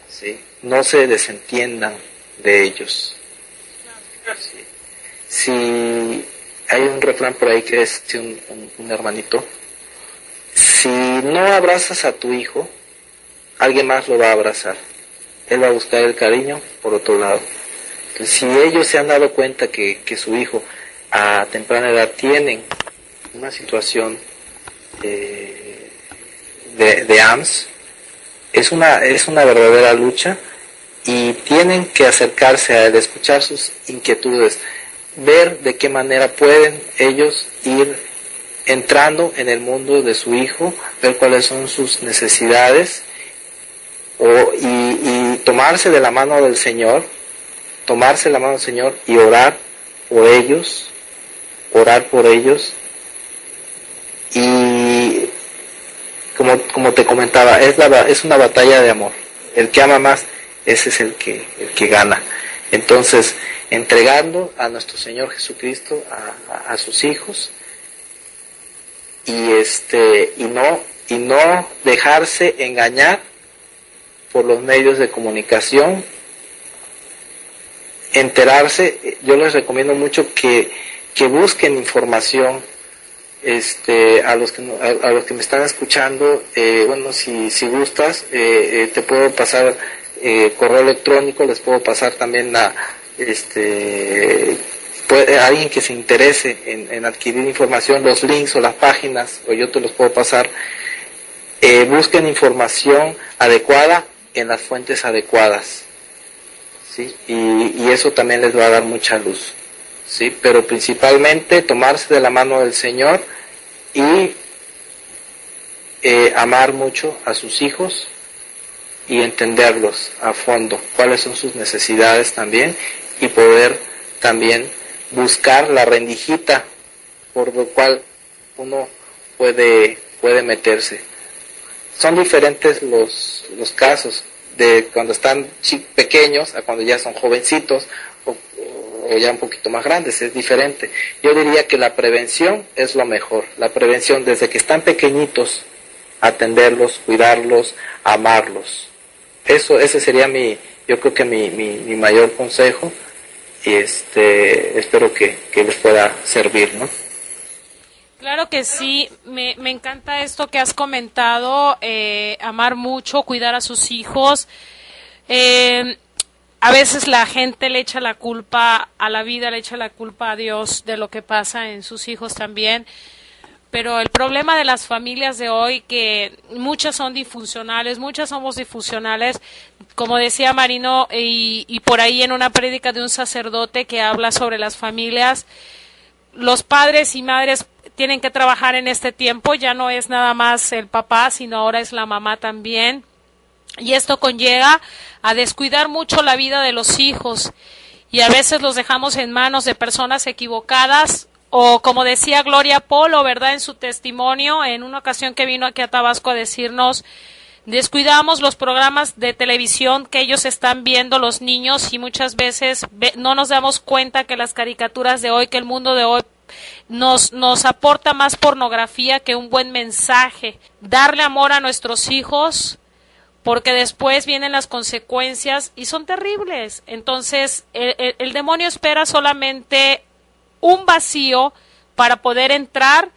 ¿sí? No se desentiendan de ellos, ¿sí? Si hay un refrán por ahí que es un hermanito, si no abrazas a tu hijo, alguien más lo va a abrazar, él va a buscar el cariño por otro lado. Entonces, si ellos se han dado cuenta que su hijo a temprana edad tienen una situación de AMS, es una verdadera lucha y tienen que acercarse a él, escuchar sus inquietudes, ver de qué manera pueden ellos ir entrando en el mundo de su hijo, ver cuáles son sus necesidades y tomarse de la mano del Señor, y orar por ellos, y como te comentaba, es una batalla de amor. El que ama más, ese es el que gana. Entonces, entregando a nuestro Señor Jesucristo a sus hijos, y no dejarse engañar por los medios de comunicación, enterarse. Yo les recomiendo mucho que busquen información, a los que me están escuchando, bueno, si gustas, te puedo pasar correo electrónico, les puedo pasar también alguien que se interese en adquirir información, los links o las páginas, o yo te los puedo pasar. Busquen información adecuada en las fuentes adecuadas, ¿sí? Y eso también les va a dar mucha luz, ¿sí? Pero principalmente tomarse de la mano del Señor y amar mucho a sus hijos y entenderlos a fondo, cuáles son sus necesidades también, y poder también buscar la rendijita por lo cual uno puede meterse. Son diferentes los casos de cuando están pequeños a cuando ya son jovencitos o ya un poquito más grandes, es diferente. Yo diría que la prevención es lo mejor, la prevención desde que están pequeñitos, atenderlos, cuidarlos, amarlos. Ese sería yo creo que mi mayor consejo, y espero que les pueda servir, ¿no? Claro que sí, me encanta esto que has comentado, amar mucho, cuidar a sus hijos. A veces la gente le echa la culpa a la vida, le echa la culpa a Dios de lo que pasa en sus hijos también. Pero el problema de las familias de hoy, que muchas son disfuncionales, muchas somos disfuncionales, como decía Marino, y por ahí en una prédica de un sacerdote que habla sobre las familias, los padres y madres tienen que trabajar en este tiempo, ya no es nada más el papá, sino ahora es la mamá también, y esto conlleva a descuidar mucho la vida de los hijos, y a veces los dejamos en manos de personas equivocadas, o como decía Gloria Polo, ¿verdad?, en su testimonio, en una ocasión que vino aquí a Tabasco a decirnos, descuidamos los programas de televisión que ellos están viendo los niños, y muchas veces no nos damos cuenta que las caricaturas de hoy, que el mundo de hoy nos aporta más pornografía que un buen mensaje. Darle amor a nuestros hijos, porque después vienen las consecuencias y son terribles. Entonces el demonio espera solamente un vacío para poder entrar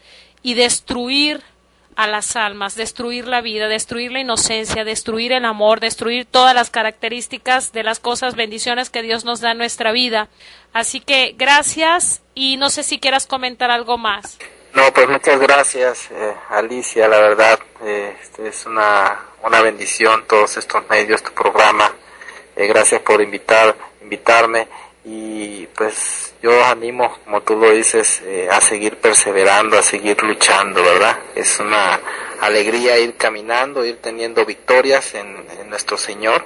y destruir a las almas, destruir la vida, destruir la inocencia, destruir el amor, destruir todas las características de las cosas, bendiciones que Dios nos da en nuestra vida. Así que gracias, y no sé si quieras comentar algo más. No, pues muchas gracias, Alicia, la verdad, es una bendición todos estos medios, tu programa. Gracias por invitarme, y pues yo animo, como tú lo dices, a seguir perseverando, a seguir luchando, ¿verdad? Es una alegría ir caminando, ir teniendo victorias en nuestro Señor,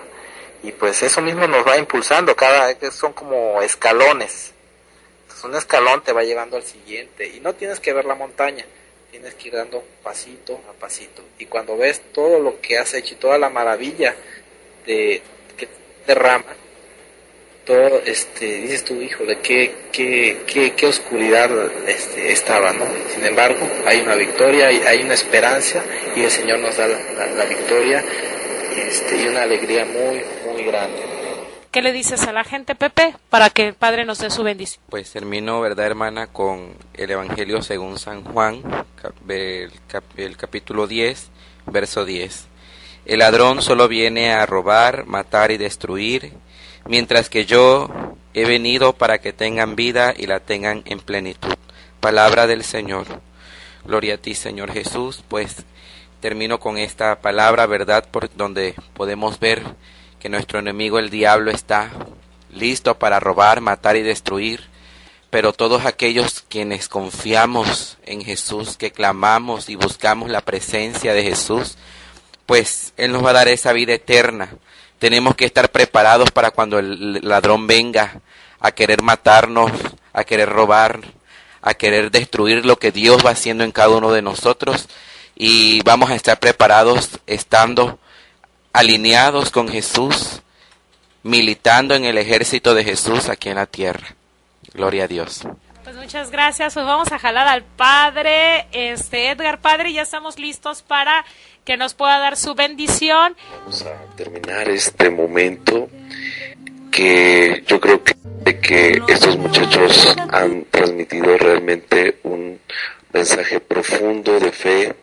y pues eso mismo nos va impulsando, son como escalones. Entonces, un escalón te va llevando al siguiente, y no tienes que ver la montaña, tienes que ir dando pasito a pasito, y cuando ves todo lo que has hecho y toda la maravilla que derrama, todo, dices tú, híjole, qué oscuridad estaba, ¿no? Sin embargo, hay una victoria, hay una esperanza, y el Señor nos da la victoria, y una alegría muy, muy grande. ¿Qué le dices a la gente, Pepe, para que el Padre nos dé su bendición? Pues termino, ¿verdad, hermana?, con el Evangelio según San Juan, el capítulo 10, verso 10. El ladrón solo viene a robar, matar y destruir, mientras que yo he venido para que tengan vida y la tengan en plenitud. Palabra del Señor. Gloria a ti, Señor Jesús. Pues termino con esta palabra, ¿verdad?, por donde podemos ver que nuestro enemigo, el diablo, está listo para robar, matar y destruir, pero todos aquellos quienes confiamos en Jesús, que clamamos y buscamos la presencia de Jesús, pues Él nos va a dar esa vida eterna. Tenemos que estar preparados para cuando el ladrón venga a querer matarnos, a querer robar, a querer destruir lo que Dios va haciendo en cada uno de nosotros, y vamos a estar preparados estando alineados con Jesús, militando en el ejército de Jesús aquí en la tierra. Gloria a Dios. Pues muchas gracias. Pues vamos a jalar al Padre, Edgar. Padre, ya estamos listos para que nos pueda dar su bendición. Vamos a terminar este momento, que yo creo que estos muchachos han transmitido realmente un mensaje profundo de fe,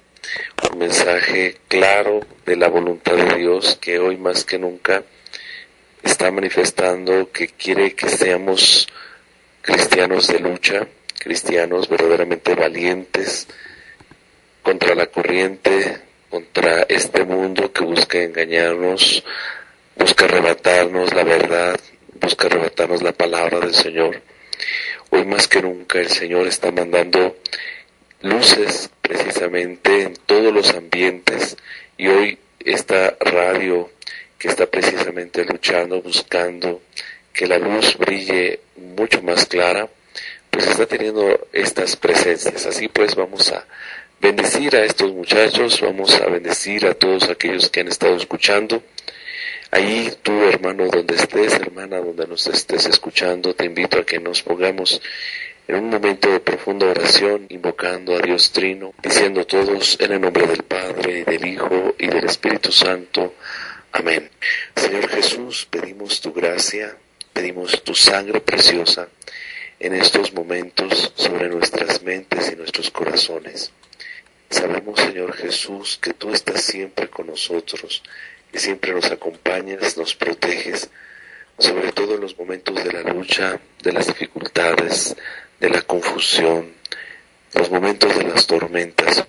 un mensaje claro de la voluntad de Dios, que hoy más que nunca está manifestando que quiere que seamos cristianos de lucha, cristianos verdaderamente valientes contra la corriente, contra este mundo que busca engañarnos, busca arrebatarnos la verdad, busca arrebatarnos la palabra del Señor. Hoy más que nunca el Señor está mandando luces precisamente en todos los ambientes, y hoy esta radio que está precisamente luchando, buscando que la luz brille mucho más clara, pues está teniendo estas presencias. Así pues vamos a bendecir a estos muchachos, vamos a bendecir a todos aquellos que han estado escuchando. Ahí tú, hermano, donde estés, hermana, donde nos estés escuchando, te invito a que nos pongamos en un momento de profunda oración, invocando a Dios Trino, diciendo todos en el nombre del Padre, y del Hijo, y del Espíritu Santo. Amén. Señor Jesús, pedimos tu gracia, pedimos tu sangre preciosa en estos momentos sobre nuestras mentes y nuestros corazones. Sabemos, Señor Jesús, que tú estás siempre con nosotros, que siempre nos acompañas, nos proteges, sobre todo en los momentos de la lucha, de las dificultades, de la confusión, los momentos de las tormentas.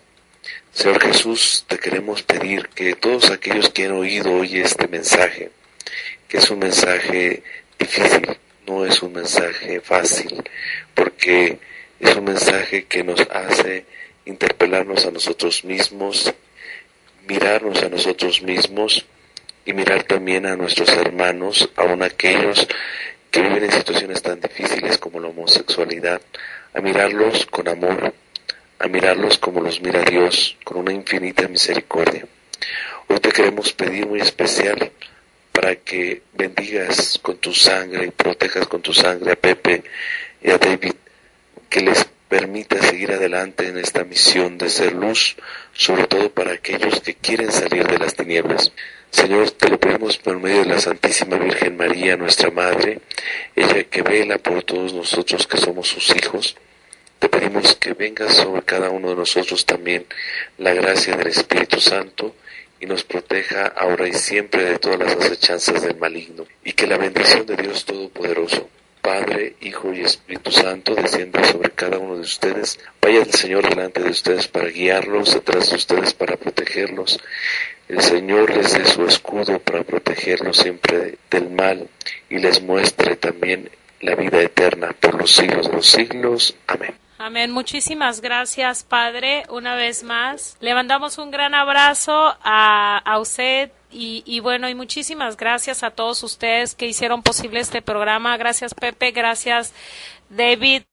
Señor Jesús, te queremos pedir que todos aquellos que han oído hoy este mensaje, que es un mensaje difícil, no es un mensaje fácil, porque es un mensaje que nos hace interpelarnos a nosotros mismos, mirarnos a nosotros mismos y mirar también a nuestros hermanos, aun aquellos que viven en situaciones tan difíciles como la homosexualidad, a mirarlos con amor, a mirarlos como los mira Dios, con una infinita misericordia. Hoy te queremos pedir muy especial para que bendigas con tu sangre y protejas con tu sangre a Pepe y a David, que les permita seguir adelante en esta misión de ser luz, sobre todo para aquellos que quieren salir de las tinieblas. Señor, te lo pedimos por medio de la Santísima Virgen María, nuestra Madre, ella que vela por todos nosotros que somos sus hijos. Te pedimos que venga sobre cada uno de nosotros también la gracia del Espíritu Santo y nos proteja ahora y siempre de todas las acechanzas del maligno. Y que la bendición de Dios Todopoderoso, Padre, Hijo y Espíritu Santo, descienda sobre cada uno de ustedes. Vaya el Señor delante de ustedes para guiarlos, detrás de ustedes para protegerlos. El Señor les dé su escudo para protegerlos siempre del mal y les muestre también la vida eterna por los siglos de los siglos. Amén. Amén. Muchísimas gracias, Padre, una vez más. Le mandamos un gran abrazo a usted y bueno, y muchísimas gracias a todos ustedes que hicieron posible este programa. Gracias, Pepe. Gracias, David.